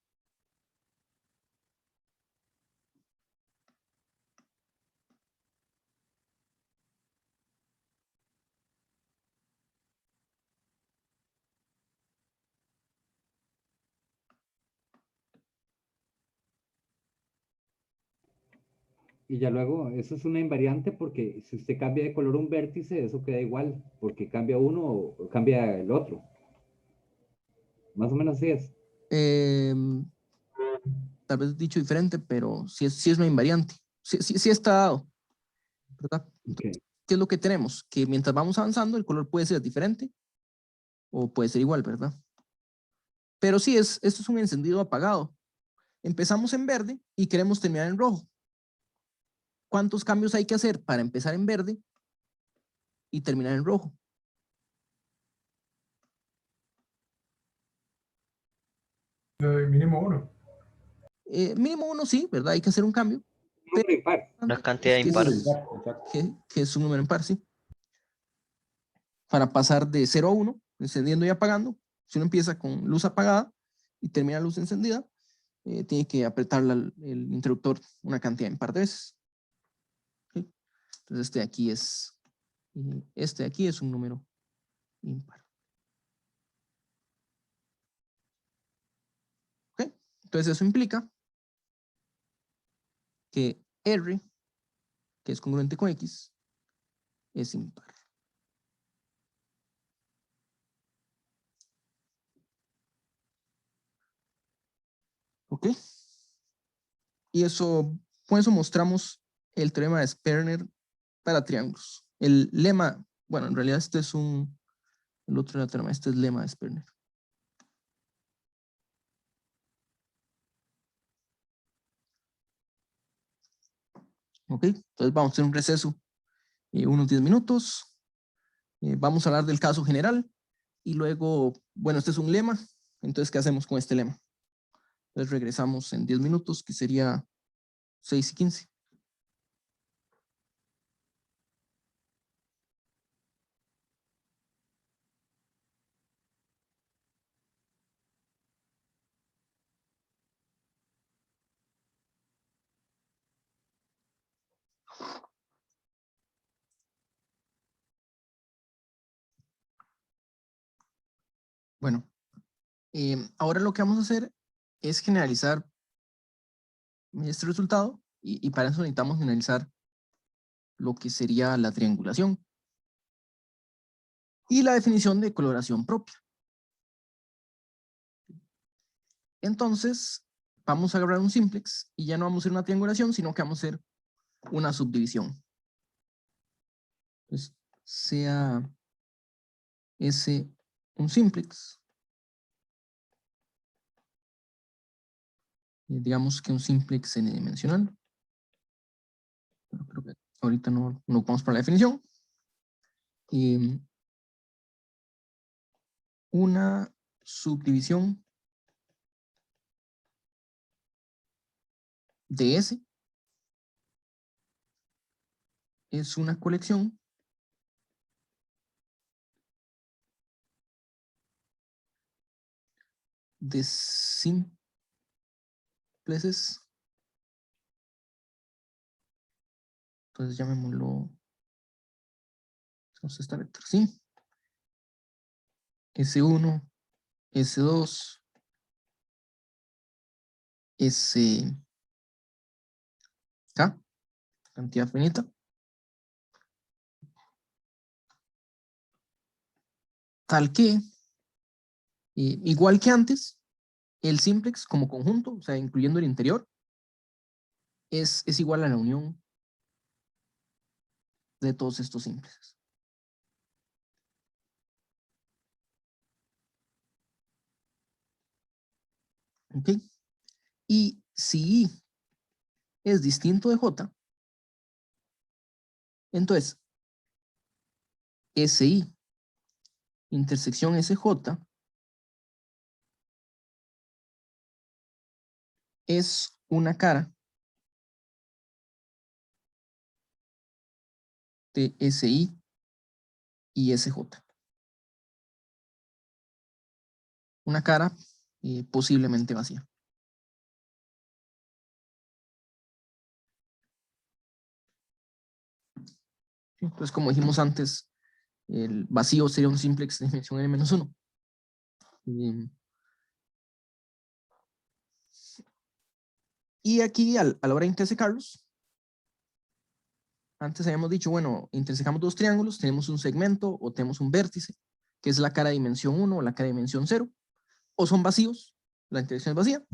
Speaker 2: Y ya luego, eso es una invariante porque si usted cambia de color un vértice, eso queda igual, porque cambia uno o cambia el otro. Más o menos así es.
Speaker 1: Tal vez dicho diferente, pero sí es una invariante. Sí está dado, ¿verdad?
Speaker 2: Ok.
Speaker 1: ¿Qué es lo que tenemos? Que mientras vamos avanzando, el color puede ser diferente o puede ser igual, ¿verdad? Pero sí, esto es un encendido apagado. Empezamos en verde y queremos terminar en rojo. ¿Cuántos cambios hay que hacer para empezar en verde y terminar en rojo?
Speaker 3: Mínimo uno.
Speaker 1: Mínimo uno sí, ¿verdad? Hay que hacer un cambio.
Speaker 2: Un número impar.
Speaker 6: Una cantidad
Speaker 1: que
Speaker 6: impar.
Speaker 1: es,
Speaker 5: Exacto.
Speaker 1: que es un número impar, sí. Para pasar de 0 a 1, encendiendo y apagando, si uno empieza con luz apagada y termina luz encendida, tiene que apretar el interruptor una cantidad impar de veces. ¿Sí? Entonces este de aquí es un número impar. ¿Ok? Entonces eso implica que R, que es congruente con X, es impar. ¿Ok? Y eso, con eso mostramos el teorema de Sperner para triángulos. El lema, bueno, en realidad este es el otro teorema, este es lema de Sperner. ¿Ok? Entonces vamos a hacer un receso, unos 10 minutos. Vamos a hablar del caso general y luego, bueno, este es un lema. Entonces, ¿qué hacemos con este lema? Entonces regresamos en 10 minutos, que sería 6:15. Bueno, ahora lo que vamos a hacer es generalizar este resultado y para eso necesitamos generalizar lo que sería la triangulación y la definición de coloración propia. Entonces, vamos a agarrar un simplex y ya no vamos a hacer una triangulación, sino que vamos a hacer una subdivisión. Entonces, sea ese un simplex. Digamos que un simplex n-dimensional. Pero creo que ahorita no vamos para la definición. Una subdivisión de S es una colección de simpleces entonces llamémoslo vamos a esta letra, ¿sí? S1, S2, SK, cantidad finita. Tal que, igual que antes, el simplex como conjunto, o sea, incluyendo el interior, es igual a la unión de todos estos simplexes. ¿Ok? Y si I es distinto de J, entonces SI intersección SJ es una cara de SI y SJ. Una cara posiblemente vacía. Entonces, como dijimos antes, el vacío sería un simplex de dimensión n-1. Y aquí, a la hora de intersecarlos, Antes habíamos dicho, bueno, intersecamos dos triángulos, tenemos un segmento o tenemos un vértice, que es la cara de dimensión 1 o la cara de dimensión 0, o son vacíos, la intersección es vacía.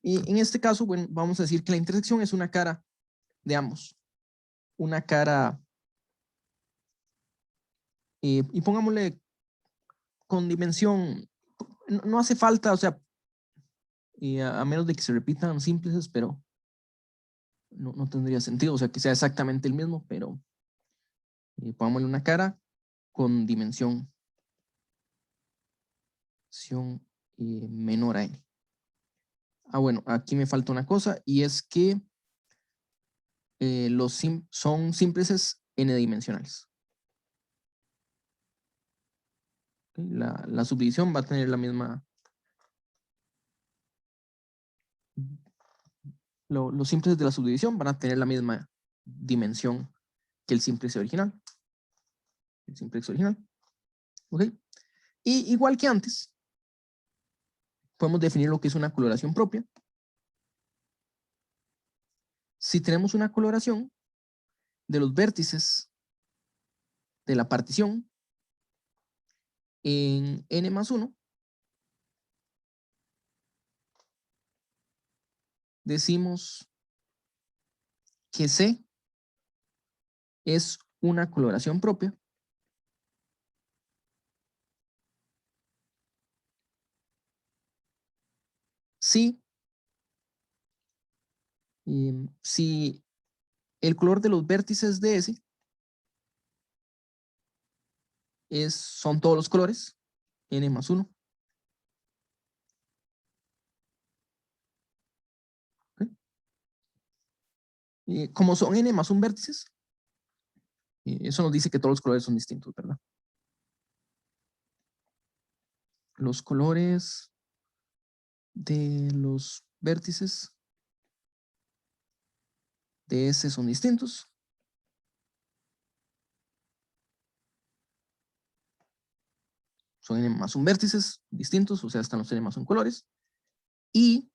Speaker 1: Y en este caso, bueno, vamos a decir que la intersección es una cara de ambos. Una cara, y pongámosle con dimensión, no hace falta, o sea, a menos de que se repitan simples, pero no tendría sentido, o sea, que sea exactamente el mismo, pero pongámosle una cara con dimensión menor a n. Bueno, aquí me falta una cosa, y es que son simplices n-dimensionales. La subdivisión va a tener la misma... Los simplices de la subdivisión van a tener la misma dimensión que el simplice original. El simplice original. ¿Ok? Y igual que antes, podemos definir lo que es una coloración propia. Si tenemos una coloración de los vértices de la partición en n+1, decimos que C es una coloración propia si el color de los vértices de S son todos los colores, n+1. ¿Okay? Como son n+1 vértices, eso nos dice que todos los colores son distintos, ¿verdad? Los colores de los vértices de S son distintos. Son n+1 vértices distintos, o sea, están los n+1 colores. Y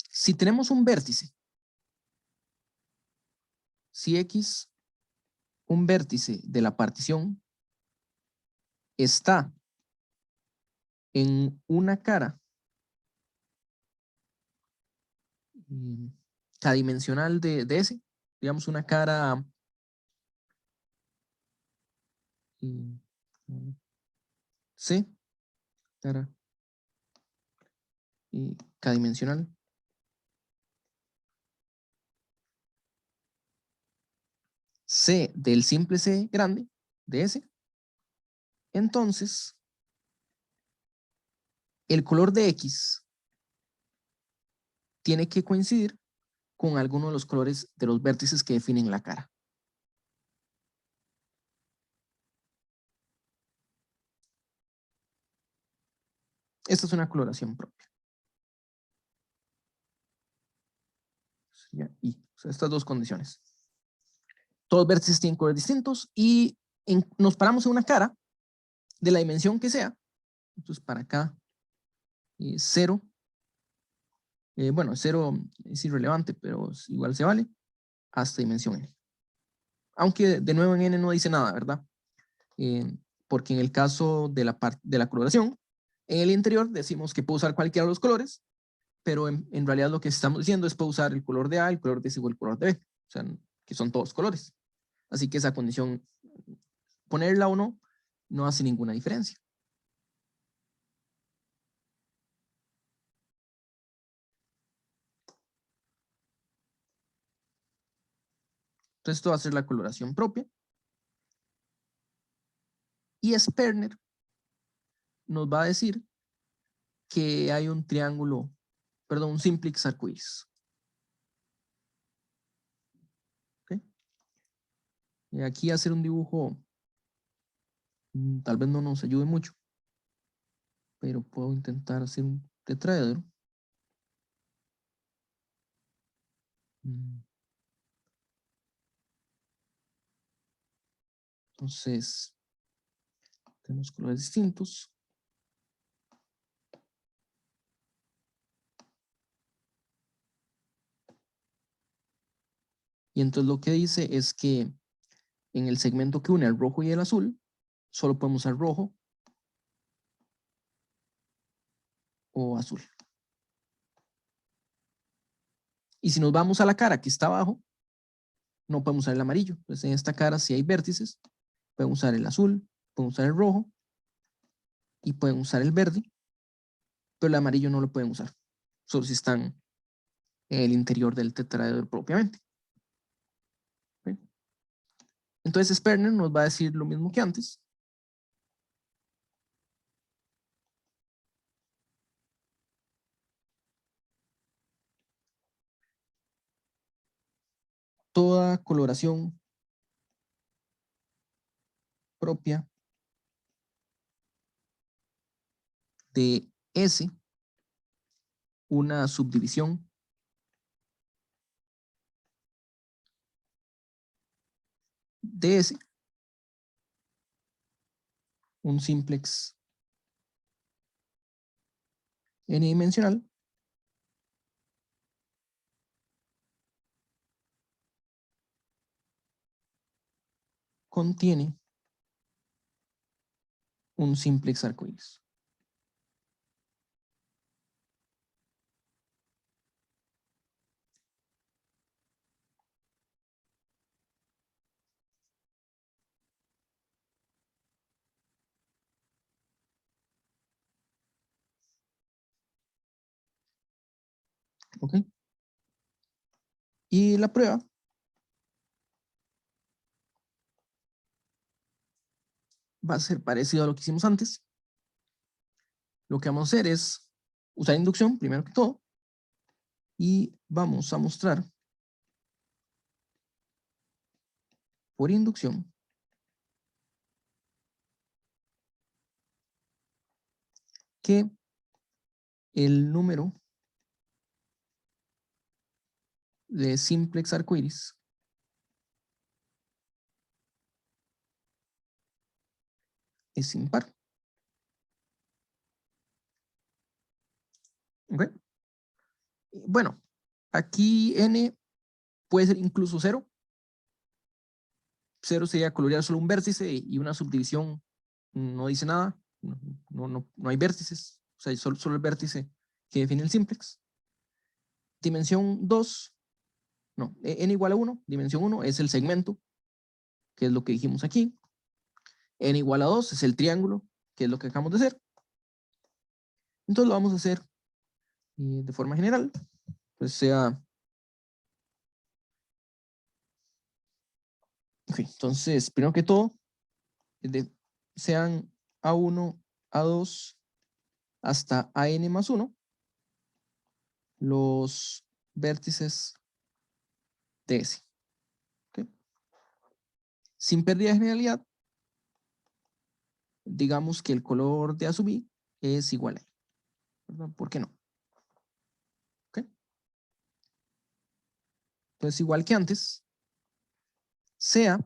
Speaker 1: si tenemos un vértice, si X, un vértice de la partición, está en una cara cadimensional de S, digamos una cara C, cara cadimensional, C del simple C grande de S, entonces el color de X tiene que coincidir con alguno de los colores de los vértices que definen la cara. Esta es una coloración propia. Y o sea, estas dos condiciones. Todos los vértices tienen colores distintos y nos paramos en una cara de la dimensión que sea. Entonces para acá, 0. Bueno, 0 es irrelevante, pero igual se vale, hasta dimensión n. Aunque de nuevo en n no dice nada, ¿verdad? Porque en el caso de la coloración, en el interior decimos que puedo usar cualquiera de los colores, pero en realidad lo que estamos diciendo es puedo usar el color de A, el color de C o el color de B, o sea, que son todos colores. Así que esa condición, ponerla o no, no hace ninguna diferencia. Entonces esto va a ser la coloración propia. Y Sperner nos va a decir que hay un triángulo, perdón, un simplex arcoíris. ¿Okay? Y aquí hacer un dibujo tal vez no nos ayude mucho, pero puedo intentar hacer un tetraedro. Entonces, tenemos colores distintos. Y entonces lo que dice es que en el segmento que une el rojo y el azul, solo podemos usar rojo o azul. Y si nos vamos a la cara que está abajo, no podemos usar el amarillo. Entonces en esta cara, si hay vértices, pueden usar el azul, pueden usar el rojo y pueden usar el verde, pero el amarillo no lo pueden usar, solo si están en el interior del tetraedro propiamente. ¿Okay? Entonces Sperner nos va a decir lo mismo que antes. Toda coloración propia de S, una subdivisión de S, un simplex n-dimensional, contiene un simplex arcoíris. ¿Ok? Y la prueba va a ser parecido a lo que hicimos antes. Lo que vamos a hacer es usar inducción, primero que todo, y vamos a mostrar por inducción que el número de simplex arcoíris es impar. ¿Ok? Bueno, aquí n puede ser incluso 0. 0 sería colorear solo un vértice y una subdivisión no dice nada. No hay vértices. O sea, solo el vértice que define el simplex. Dimensión 2, no, n igual a 1, dimensión 1 es el segmento, que es lo que dijimos aquí. N igual a 2 es el triángulo, que es lo que acabamos de hacer. Entonces lo vamos a hacer de forma general. Pues sea... Okay, entonces, primero que todo, sean A1, A2, hasta AN más 1, los vértices de S. ¿Okay? Sin pérdida de generalidad, digamos que el color de A sub I es igual a I. ¿Verdad? ¿Por qué no? ¿Okay? Entonces, igual que antes, sea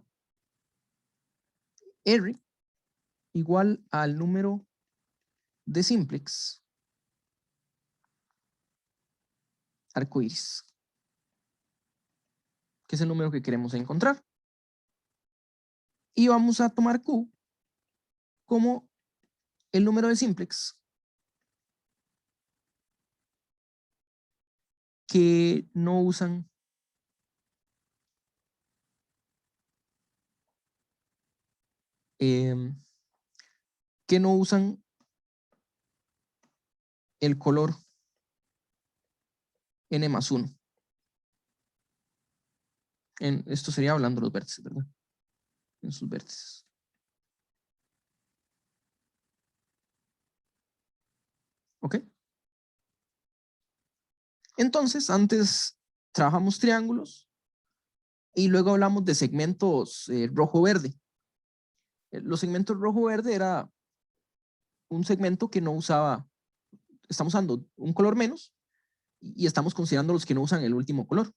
Speaker 1: R igual al número de simplex arcoíris, que es el número que queremos encontrar. Y vamos a tomar Q como el número de simplex que no usan el color n más 1. Esto sería hablando de los vértices, ¿verdad? En sus vértices. ¿Ok? Entonces, antes trabajamos triángulos y luego hablamos de segmentos rojo-verde. Los segmentos rojo-verde era un segmento que no usaba, estamos usando un color menos y estamos considerando los que no usan el último color.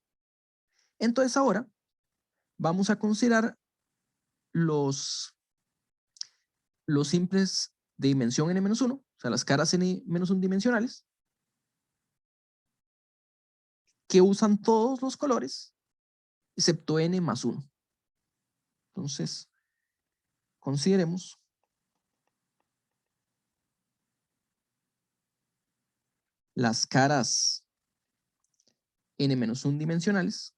Speaker 1: Entonces ahora vamos a considerar los simples de dimensión n-1, o sea, las caras n-1 dimensionales, que usan todos los colores excepto n más 1. Entonces, consideremos las caras n-1 dimensionales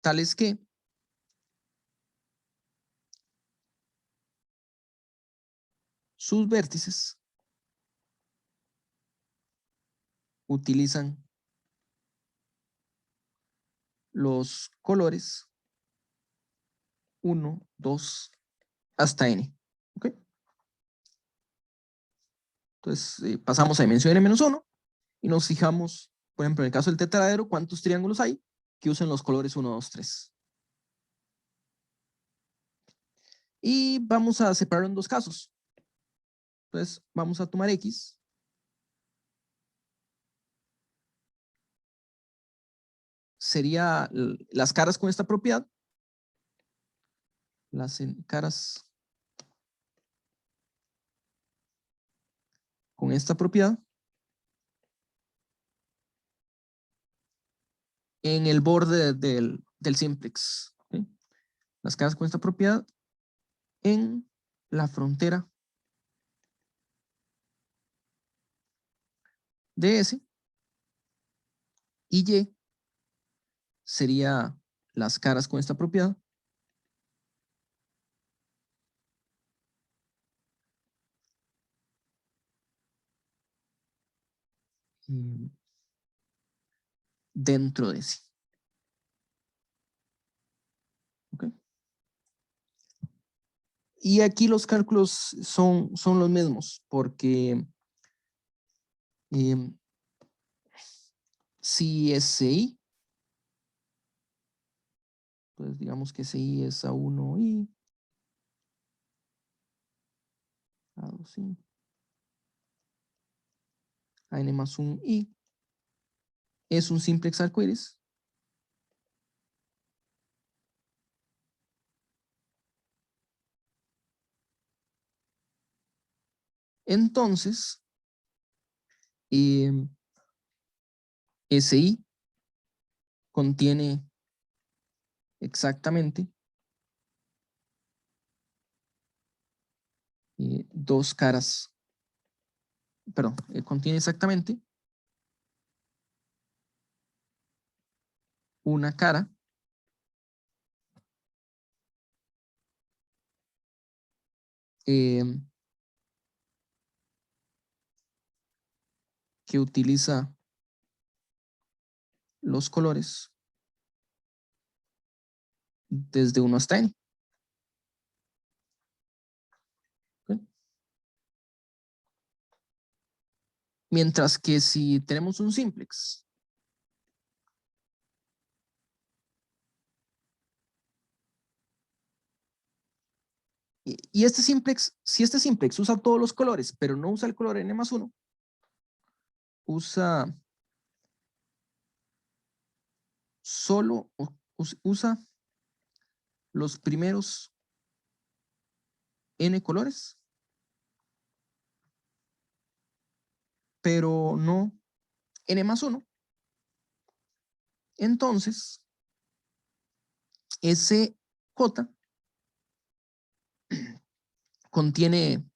Speaker 1: tales que sus vértices utilizan los colores 1, 2, hasta n. ¿Ok? Entonces, pasamos a dimensión n-1 y nos fijamos, por ejemplo, en el caso del tetradero, cuántos triángulos hay que usen los colores 1, 2, 3. Y vamos a separarlo en dos casos. Entonces, vamos a tomar X. Sería las caras con esta propiedad. Las caras con esta propiedad en el borde del simplex. ¿Sí? Las caras con esta propiedad en la frontera de S, y Y sería las caras con esta propiedad dentro de S. ¿Ok? Y aquí los cálculos son los mismos, porque si SI, pues digamos que SI es A1I, A2I, AN más 1I, es un simplex arcoíris. Entonces, SI contiene exactamente dos caras, perdón, contiene exactamente una cara que utiliza los colores desde 1 hasta n. ¿Okay? Mientras que si tenemos un simplex y este simplex, si este simplex usa todos los colores, pero no usa el color n más 1, usa solo, usa los primeros n colores, pero no n más 1. Entonces, ese J contiene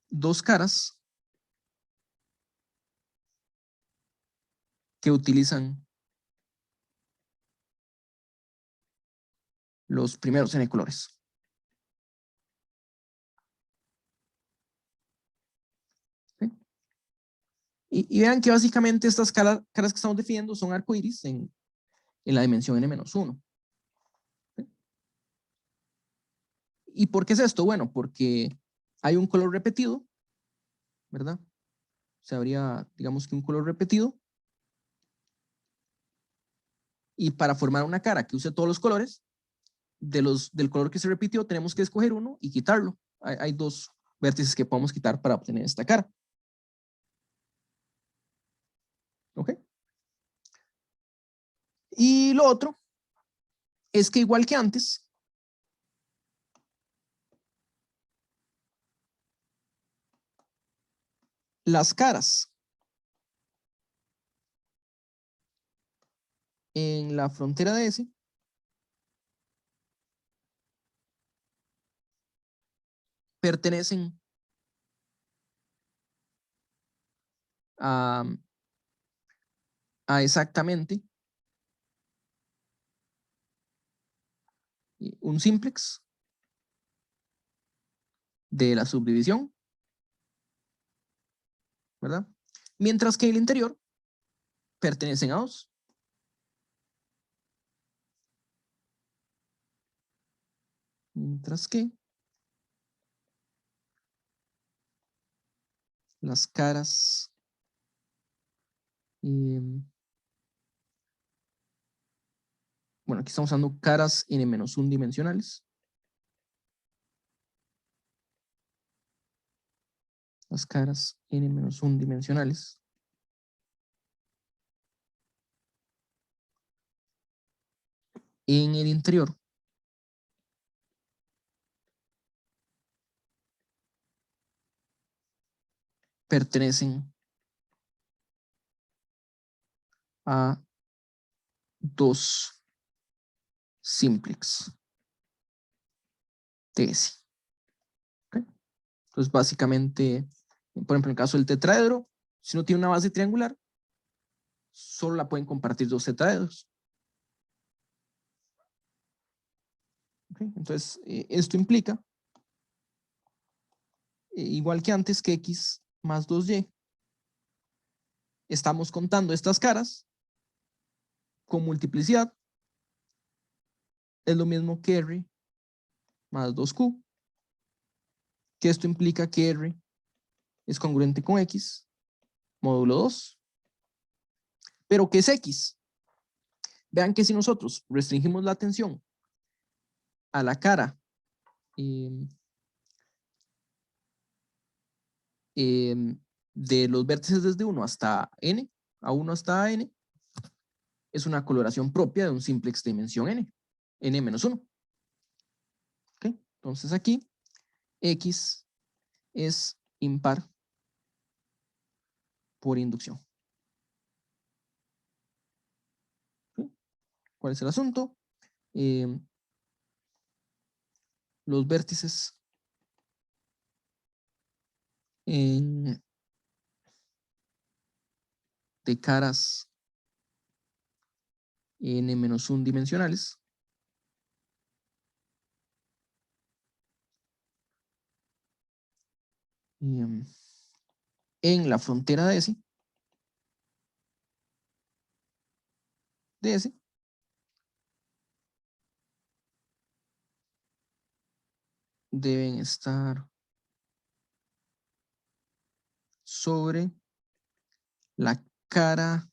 Speaker 1: dos caras que utilizan los primeros n colores. ¿Sí? Y vean que básicamente estas caras que estamos definiendo son arcoíris en la dimensión n-1. ¿Sí? ¿Y por qué es esto? Bueno, porque hay un color repetido, ¿verdad? O sea, habría, digamos que un color repetido. Y para formar una cara que use todos los colores, del color que se repitió, tenemos que escoger uno y quitarlo. Hay dos vértices que podemos quitar para obtener esta cara. ¿Ok? Y lo otro es que igual que antes, Las caras en la frontera de S pertenecen a exactamente un simplex de la subdivisión, ¿verdad? Mientras que el interior pertenecen a 2. Mientras que las caras bueno, aquí estamos usando caras n-1 dimensionales. Las caras n-1 dimensionales en el interior pertenecen a 2 simplex TS. ¿Okay? Entonces, básicamente, por ejemplo, en el caso del tetraedro, si no tiene una base triangular, solo la pueden compartir 2 tetraedros. ¿Okay? Entonces, esto implica, igual que antes, que X más 2Y, estamos contando estas caras con multiplicidad, es lo mismo que R más 2Q, que esto implica que R es congruente con X, módulo 2. Pero ¿qué es X? Vean que si nosotros restringimos la atención a la cara de los vértices desde 1 hasta N, a 1 hasta N, es una coloración propia de un simplex de dimensión N, N-1. ¿Okay? Entonces aquí, X es impar por inducción. ¿Okay? ¿Cuál es el asunto? Los vértices de caras n-1 dimensionales en la frontera de S deben estar sobre la cara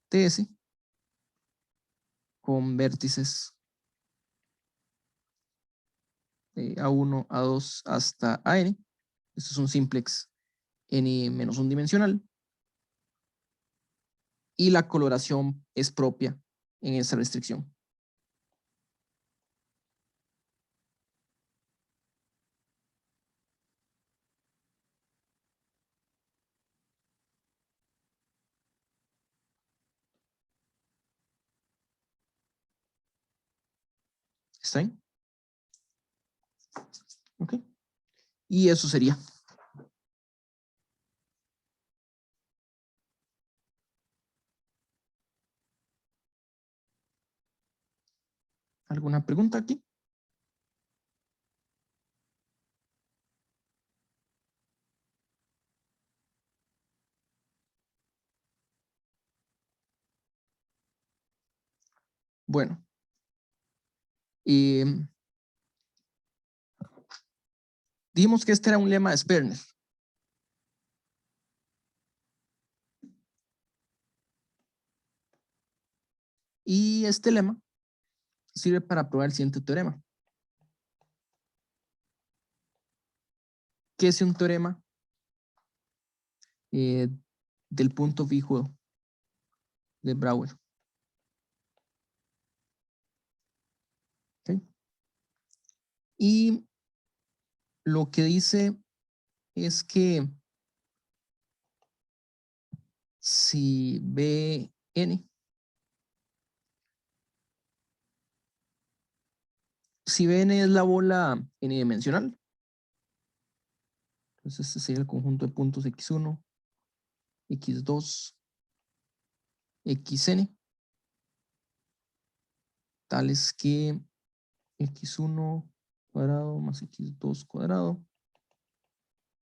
Speaker 1: TS con vértices A1, A2 hasta AN. Esto es un simplex N-1 dimensional. Y la coloración es propia en esa restricción. ¿Está bien? Ok. Y eso sería. ¿Alguna pregunta aquí? Bueno. Dijimos que este era un lema de Sperner. Y este lema sirve para probar el siguiente teorema. Que es un teorema del punto fijo de Brouwer. ¿Okay? Y lo que dice es que si Bn, si Bn es la bola n-dimensional, entonces este sería el conjunto de puntos x1, x2, xn, tales que x1 cuadrado más x2 cuadrado,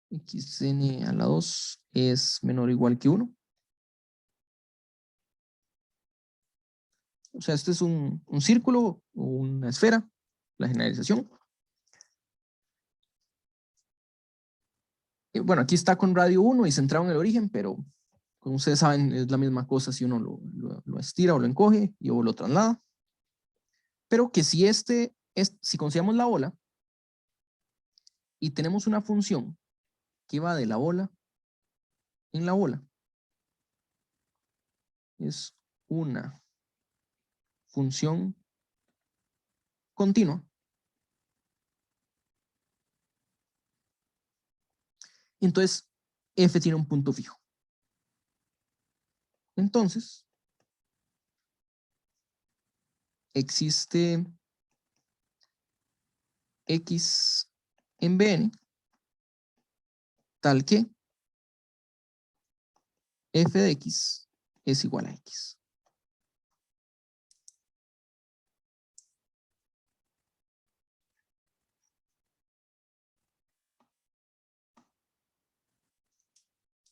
Speaker 1: xn a la 2 es menor o igual que 1. O sea, este es un círculo o una esfera, la generalización. Bueno, aquí está con radio 1 y centrado en el origen, pero como ustedes saben, es la misma cosa si uno lo estira o lo encoge o lo traslada. Pero que si si consideramos la bola y tenemos una función que va de la bola en la bola, es una función continua. Entonces, f tiene un punto fijo. Entonces, existe x en Bn tal que f de x es igual a x.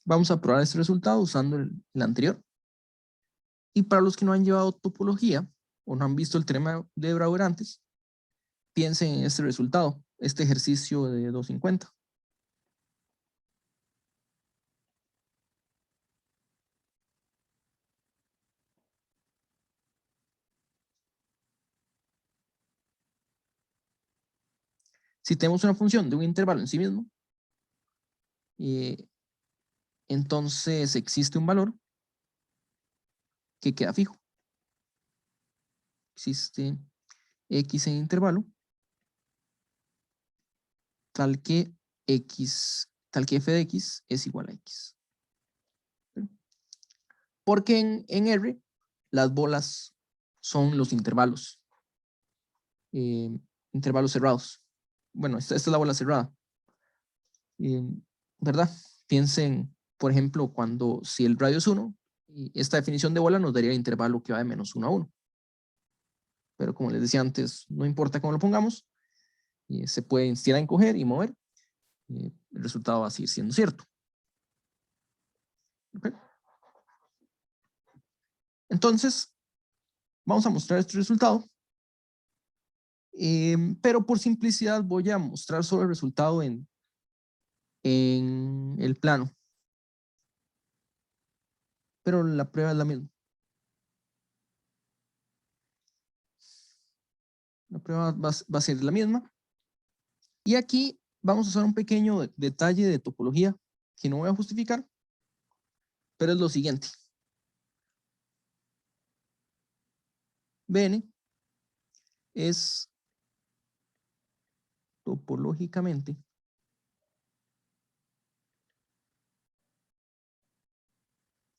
Speaker 1: Vamos a probar este resultado usando el anterior. Y para los que no han llevado topología o no han visto el teorema de Brouwer antes, piensen en este resultado, este ejercicio de 250. Si tenemos una función de un intervalo en sí mismo, entonces existe un valor que queda fijo. Existe x en intervalo tal que f de x es igual a x. Porque en R las bolas son los intervalos. Intervalos cerrados. Bueno, esta es la bola cerrada. ¿Verdad? Piensen, por ejemplo, si el radio es 1, esta definición de bola nos daría el intervalo que va de menos 1 a 1. Pero como les decía antes, no importa cómo lo pongamos, se puede estirar, encoger y mover. El resultado va a seguir siendo cierto. ¿Okay? Entonces, vamos a mostrar este resultado. Pero por simplicidad voy a mostrar solo el resultado en el plano. Pero la prueba es la misma. La prueba va a ser la misma. Y aquí vamos a usar un pequeño detalle de topología que no voy a justificar, pero es lo siguiente. Bn es topológicamente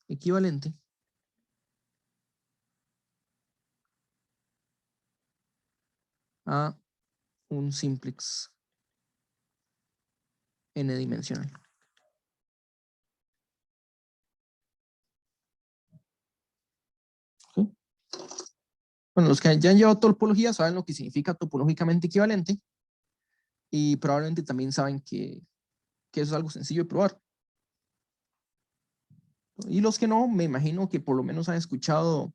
Speaker 1: equivalente a un simplex n-dimensional. ¿Sí? Bueno, los que ya han llevado topología saben lo que significa topológicamente equivalente y probablemente también saben que eso es algo sencillo de probar. Y los que no, me imagino que por lo menos han escuchado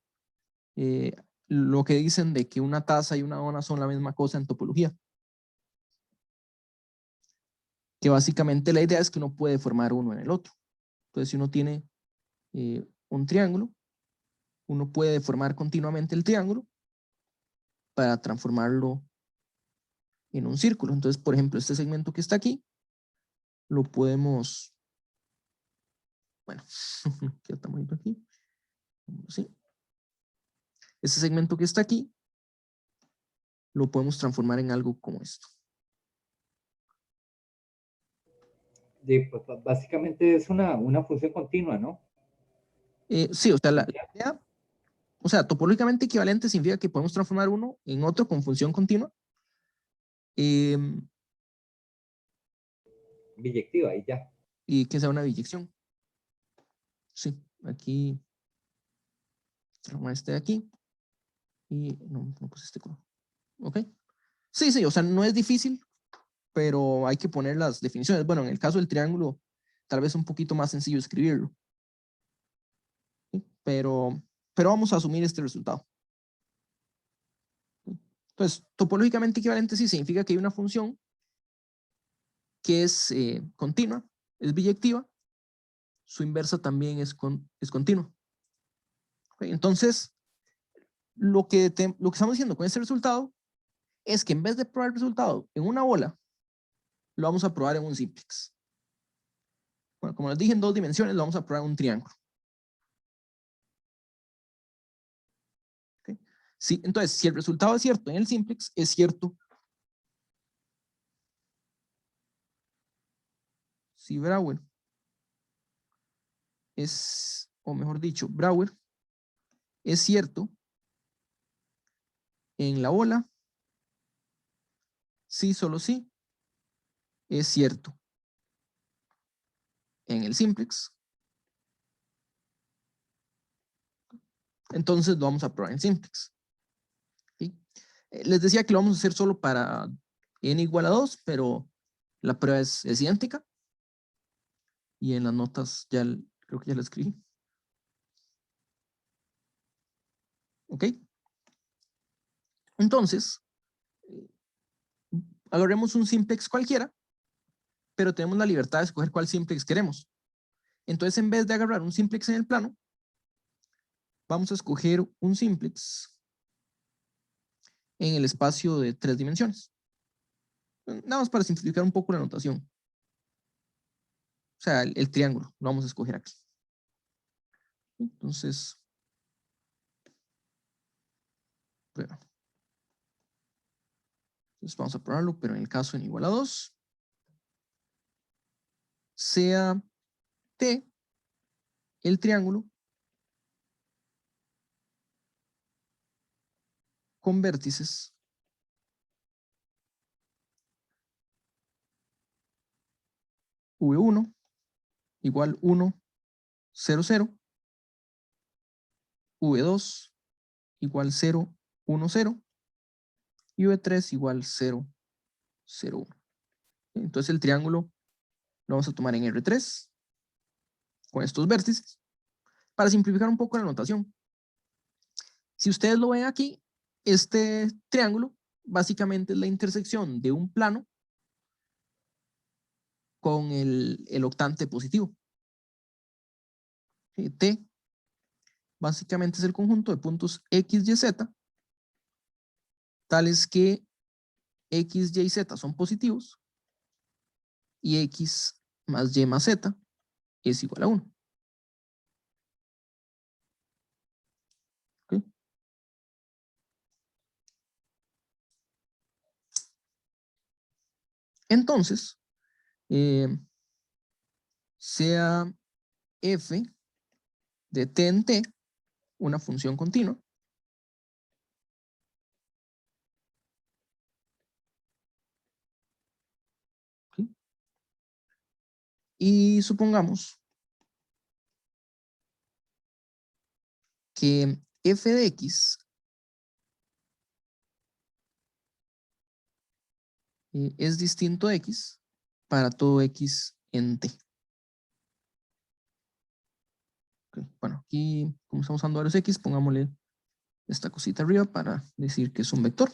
Speaker 1: lo que dicen de que una taza y una dona son la misma cosa en topología. Que básicamente la idea es que uno puede formar uno en el otro. Entonces, si uno tiene un triángulo, uno puede formar continuamente el triángulo para transformarlo en un círculo. Entonces, por ejemplo, este segmento que está aquí, lo podemos, bueno, queda tan bonito aquí. ¿Sí? Este segmento que está aquí, lo podemos transformar en algo como esto.
Speaker 2: Pues, básicamente es una función continua, ¿no?
Speaker 1: Sí, o sea, la idea, o sea, topológicamente equivalente significa que podemos transformar uno en otro con función continua.
Speaker 2: Biyectiva y ya.
Speaker 1: Y que sea una biyección. Sí, aquí, transformar este de aquí. Y no puse este color. Ok. Sí, sí, o sea, no es difícil, pero hay que poner las definiciones. Bueno, en el caso del triángulo, tal vez un poquito más sencillo escribirlo. ¿Sí? Pero vamos a asumir este resultado. Entonces, topológicamente equivalente sí significa que hay una función que es continua, es biyectiva, su inversa también es continua. ¿Okay? Entonces, lo que estamos diciendo con este resultado es que en vez de probar el resultado en una bola, lo vamos a probar en un simplex. Bueno, como les dije, en 2 dimensiones lo vamos a probar en un triángulo. ¿Okay? Sí, entonces, si el resultado es cierto en el simplex, es cierto si Brouwer es, o mejor dicho, Brouwer es cierto en la bola, sí, solo sí, es cierto en el simplex. Entonces lo vamos a probar en simplex. ¿Sí? Les decía que lo vamos a hacer solo para n igual a 2, pero la prueba es idéntica. Y en las notas ya creo que ya la escribí. ¿Ok? Entonces, agarremos un simplex cualquiera, pero tenemos la libertad de escoger cuál simplex queremos. Entonces, en vez de agarrar un simplex en el plano, vamos a escoger un simplex en el espacio de 3 dimensiones. Nada más para simplificar un poco la notación. O sea, el triángulo lo vamos a escoger aquí. Entonces, bueno. Entonces vamos a probarlo, pero en el caso n igual a 2, sea T el triángulo con vértices V1 igual 1, 0, 0, V2 igual 0, 1, 0 y V3 igual 0, 0, 1. Entonces el triángulo lo vamos a tomar en R3 con estos vértices para simplificar un poco la notación. Si ustedes lo ven aquí, este triángulo básicamente es la intersección de un plano con el octante positivo. T básicamente es el conjunto de puntos X, Y, Z, tales que X, Y, Z son positivos y X más Y más Z es igual a 1. ¿Okay? Entonces, sea f de t en t una función continua, ¿okay? Y supongamos que f de x es distinto a x para todo x en t. Okay. Bueno, aquí como estamos usando varios x, pongámosle esta cosita arriba para decir que es un vector.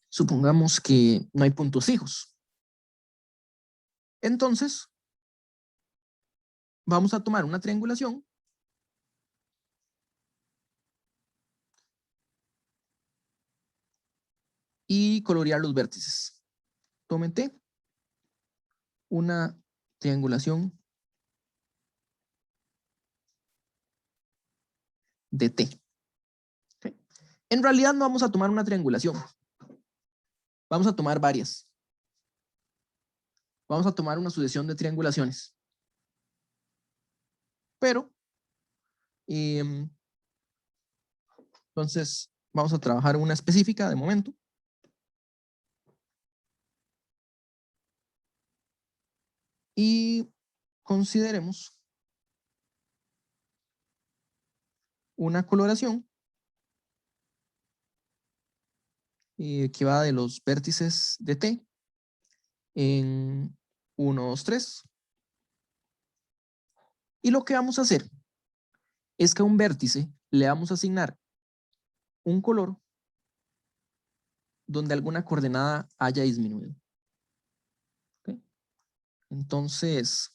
Speaker 1: Supongamos que no hay puntos fijos. Entonces, vamos a tomar una triangulación y colorear los vértices. Tomen T, una triangulación de T. ¿Okay? En realidad no vamos a tomar una triangulación. Vamos a tomar varias. Vamos a tomar una sucesión de triangulaciones. pero entonces vamos a trabajar una específica de momento. Y consideremos una coloración que va de los vértices de T en 1, 2, 3. Y lo que vamos a hacer es que a un vértice le vamos a asignar un color donde alguna coordenada haya disminuido. ¿Okay? Entonces,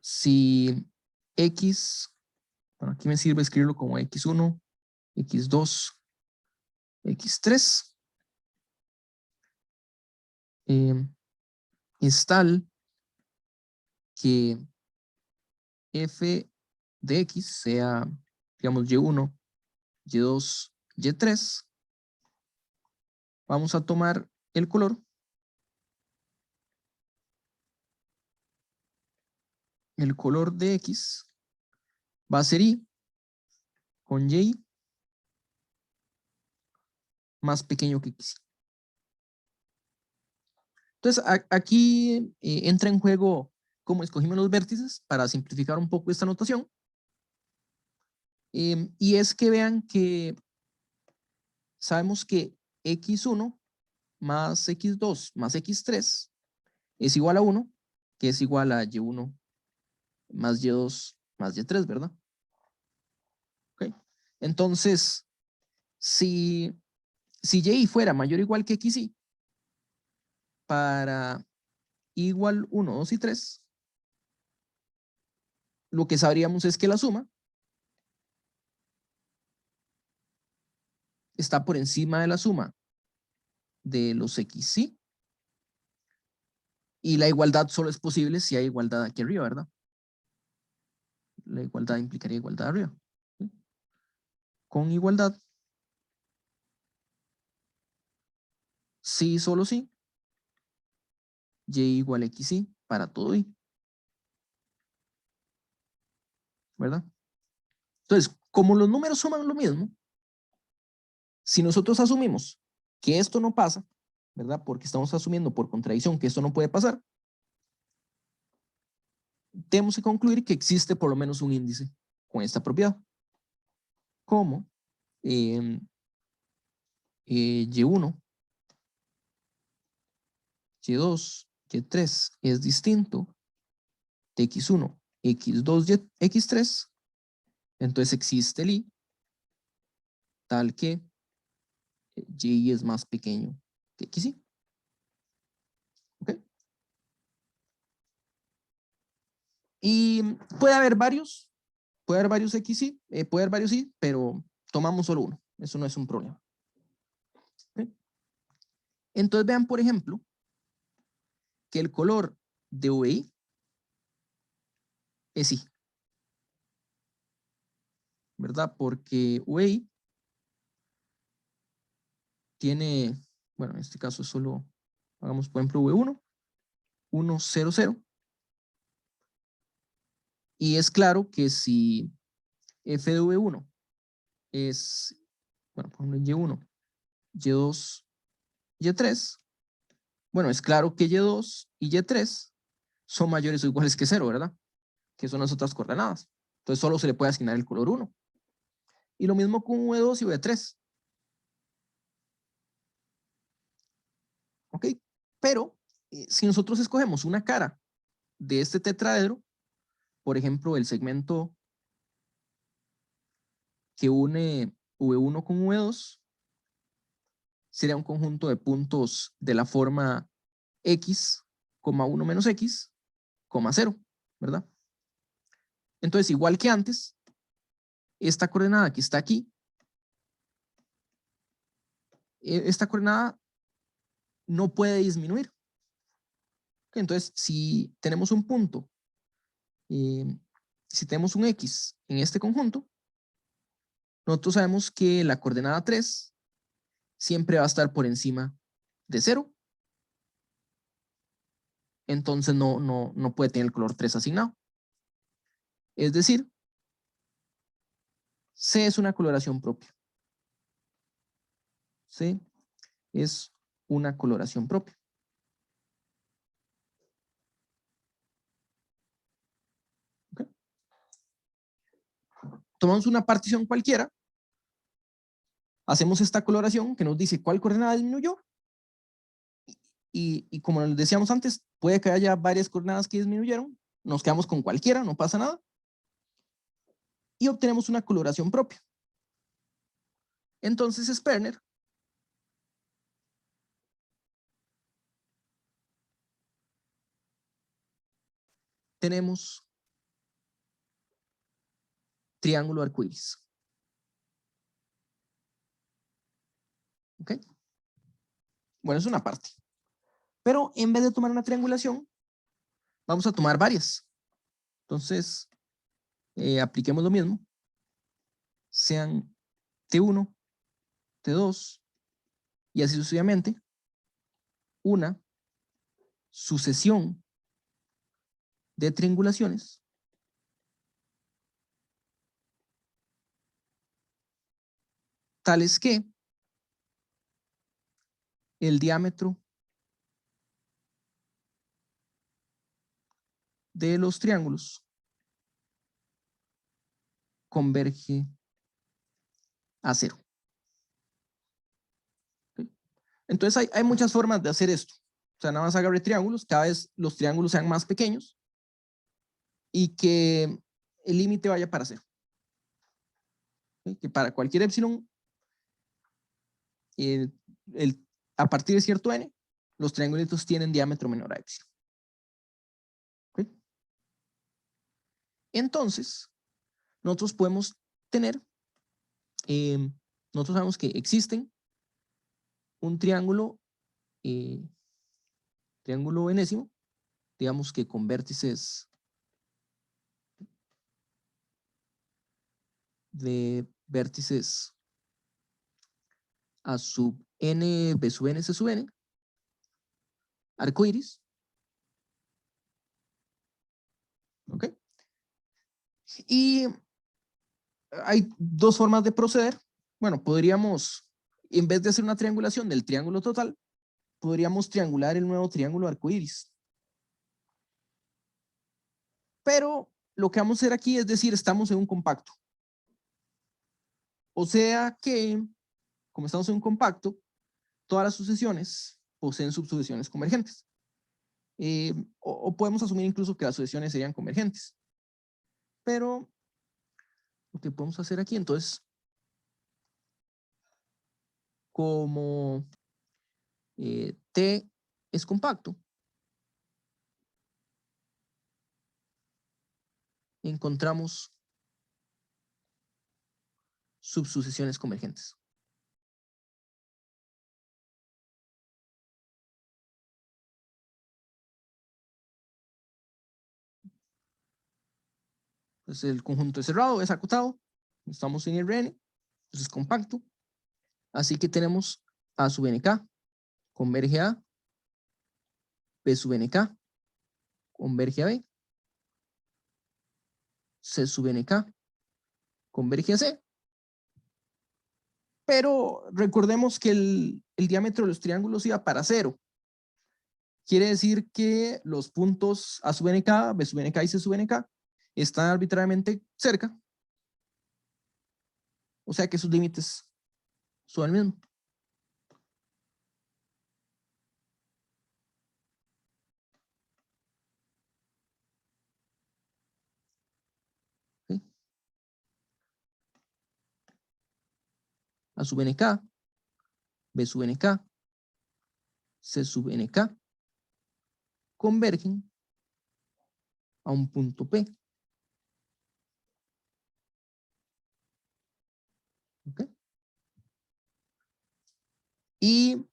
Speaker 1: si X, bueno, aquí me sirve escribirlo como X1, X2, X3, es tal que f de X sea, digamos, Y1, Y2, Y3, vamos a tomar el color de X va a ser Y con Y más pequeño que X. Entonces, aquí entra en juego cómo escogimos los vértices para simplificar un poco esta notación. Y es que vean que sabemos que X1 más X2 más X3 es igual a 1, que es igual a Y1 más Y2 más Y3, ¿verdad? ¿Okay? Entonces, si Y fuera mayor o igual que XY, para igual 1, 2 y 3, lo que sabríamos es que la suma está por encima de la suma de los XY, y la igualdad solo es posible si hay igualdad aquí arriba, ¿verdad? La igualdad implicaría igualdad arriba. ¿Sí? Con igualdad, sí, solo sí, Y igual a XY para todo Y. ¿Verdad? Entonces, como los números suman lo mismo, si nosotros asumimos que esto no pasa, ¿verdad? Porque estamos asumiendo por contradicción que esto no puede pasar, tenemos que concluir que existe por lo menos un índice con esta propiedad. Como Y1, Y2, Y3 es distinto de X1, X2, X3, entonces existe el Y tal que Y es más pequeño que XY. ¿Ok? Y puede haber varios XY, puede haber varios Y, pero tomamos solo uno. Eso no es un problema. ¿Ok? Entonces vean, por ejemplo, que el color de VI es Y, ¿verdad? Porque VI tiene, bueno, en este caso solo, hagamos por ejemplo V1, 1, 0, 0. Y es claro que si f de V1 es, bueno, por ejemplo, Y1, Y2, Y3, bueno, es claro que Y2 y Y3 son mayores o iguales que 0, ¿verdad? Que son las otras coordenadas. Entonces solo se le puede asignar el color 1. Y lo mismo con V2 y V3. ¿Ok? Pero si nosotros escogemos una cara de este tetraedro, por ejemplo, el segmento que une V1 con V2, sería un conjunto de puntos de la forma X, 1 menos X, 0, ¿verdad? Entonces, igual que antes, esta coordenada que está aquí, esta coordenada no puede disminuir. Entonces, si tenemos un punto, si tenemos un X en este conjunto, nosotros sabemos que la coordenada 3 siempre va a estar por encima de 0. Entonces no puede tener el color 3 asignado. Es decir, C es una coloración propia. C es una coloración propia. ¿Okay? Tomamos una partición cualquiera, hacemos esta coloración que nos dice cuál coordenada disminuyó, y como les decíamos antes, puede que haya varias coordenadas que disminuyeron, nos quedamos con cualquiera, no pasa nada, y obtenemos una coloración propia. Entonces Sperner tenemos triángulo arcoíris. ¿Ok? Bueno, es una parte. Pero en vez de tomar una triangulación, vamos a tomar varias. Entonces, apliquemos lo mismo. Sean T1, T2, y así sucesivamente. Una sucesión de triangulaciones tales que el diámetro de los triángulos converge a cero. ¿Okay? Entonces hay muchas formas de hacer esto. O sea, nada más agarre triángulos, cada vez los triángulos sean más pequeños y que el límite vaya para cero. ¿Okay? Que para cualquier epsilon, a partir de cierto n, los triangulitos tienen diámetro menor a epsilon. ¿Okay? Entonces, nosotros podemos tener, nosotros sabemos que existen un triángulo enésimo, digamos que con vértices de vértices a sub n, b sub n, c sub n, arcoíris. ¿Ok? Y hay dos formas de proceder. Bueno, podríamos, en vez de hacer una triangulación del triángulo total, podríamos triangular el nuevo triángulo arcoíris. Pero lo que vamos a hacer aquí es decir, estamos en un compacto. O sea que, como estamos en un compacto, todas las sucesiones poseen subsucesiones convergentes. O podemos asumir incluso que las sucesiones serían convergentes. Pero lo que podemos hacer aquí, entonces, como T es compacto, encontramos subsucesiones convergentes. Entonces el conjunto es cerrado, es acotado, estamos en Rn, entonces es compacto, así que tenemos A sub nk converge a, B sub nk converge a B, C sub nk converge a C, pero recordemos que el diámetro de los triángulos iba para cero. Quiere decir que los puntos A sub nk, B sub nk y C sub nk están arbitrariamente cerca. O sea que sus límites son el mismo. ¿Sí? A sub nk, B sub nk, C sub nk convergen a un punto P. ¿Ok? Y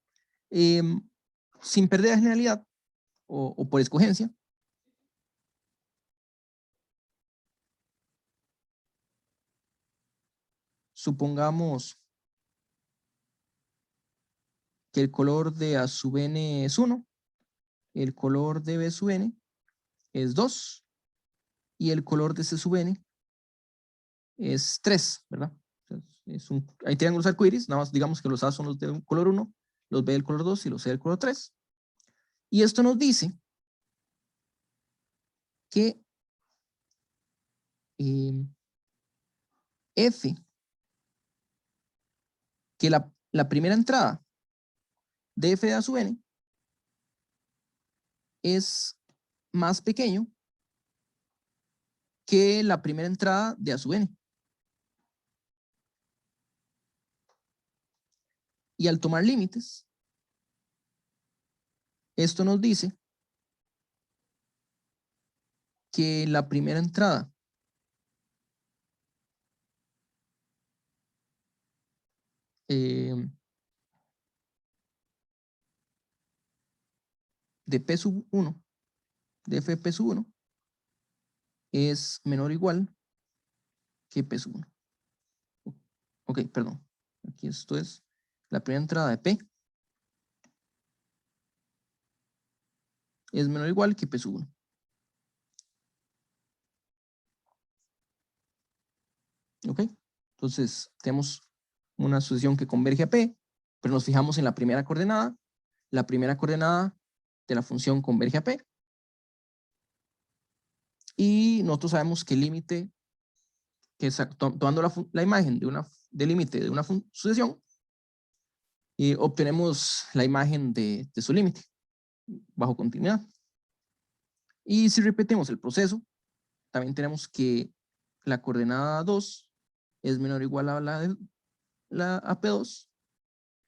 Speaker 1: sin perder la generalidad o por escogencia, supongamos que el color de A sub n es 1, el color de B sub n es 2 y el color de C sub n es 3, ¿verdad? Hay triángulos arcoíris, nada más digamos que los A son los de color 1, los B del color 2 y los C del color 3. Y esto nos dice que F, que la primera entrada de F de A sub n es más pequeño que la primera entrada de A sub n. Y al tomar límites, esto nos dice que la primera entrada de P sub 1, de F de P sub 1, es menor o igual que P sub 1. Ok, perdón. Aquí esto es la primera entrada de P es menor o igual que P sub 1. Ok, entonces tenemos una sucesión que converge a P, pero nos fijamos en la primera coordenada. La primera coordenada de la función converge a P. Y nosotros sabemos que el límite, que tomando la imagen del límite de una sucesión, obtenemos la imagen de su límite bajo continuidad. Y si repetimos el proceso, también tenemos que la coordenada 2 es menor o igual a la P2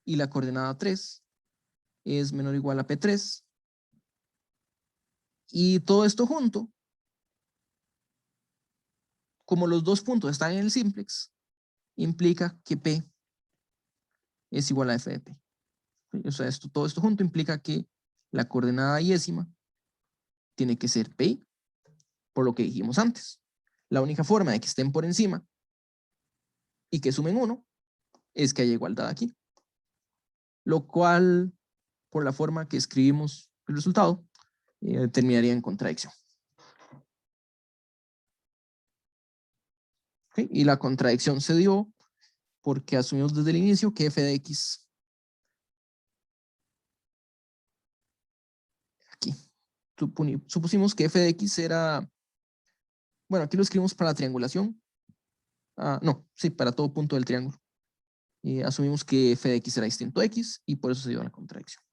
Speaker 1: y la coordenada 3 es menor o igual a P3. Y todo esto junto, como los dos puntos están en el simplex, implica que P es igual a F de P. O sea, todo esto junto implica que la coordenada yésima tiene que ser P, por lo que dijimos antes. La única forma de que estén por encima y que sumen 1 es que haya igualdad aquí. Lo cual, por la forma que escribimos el resultado, terminaría en contradicción. ¿Okay? Y la contradicción se dio porque asumimos desde el inicio que f de x, aquí, supusimos que f de x era, bueno, aquí lo escribimos para la triangulación. No, sí, para todo punto del triángulo. Asumimos que f de x era distinto a x y por eso se dio la contradicción.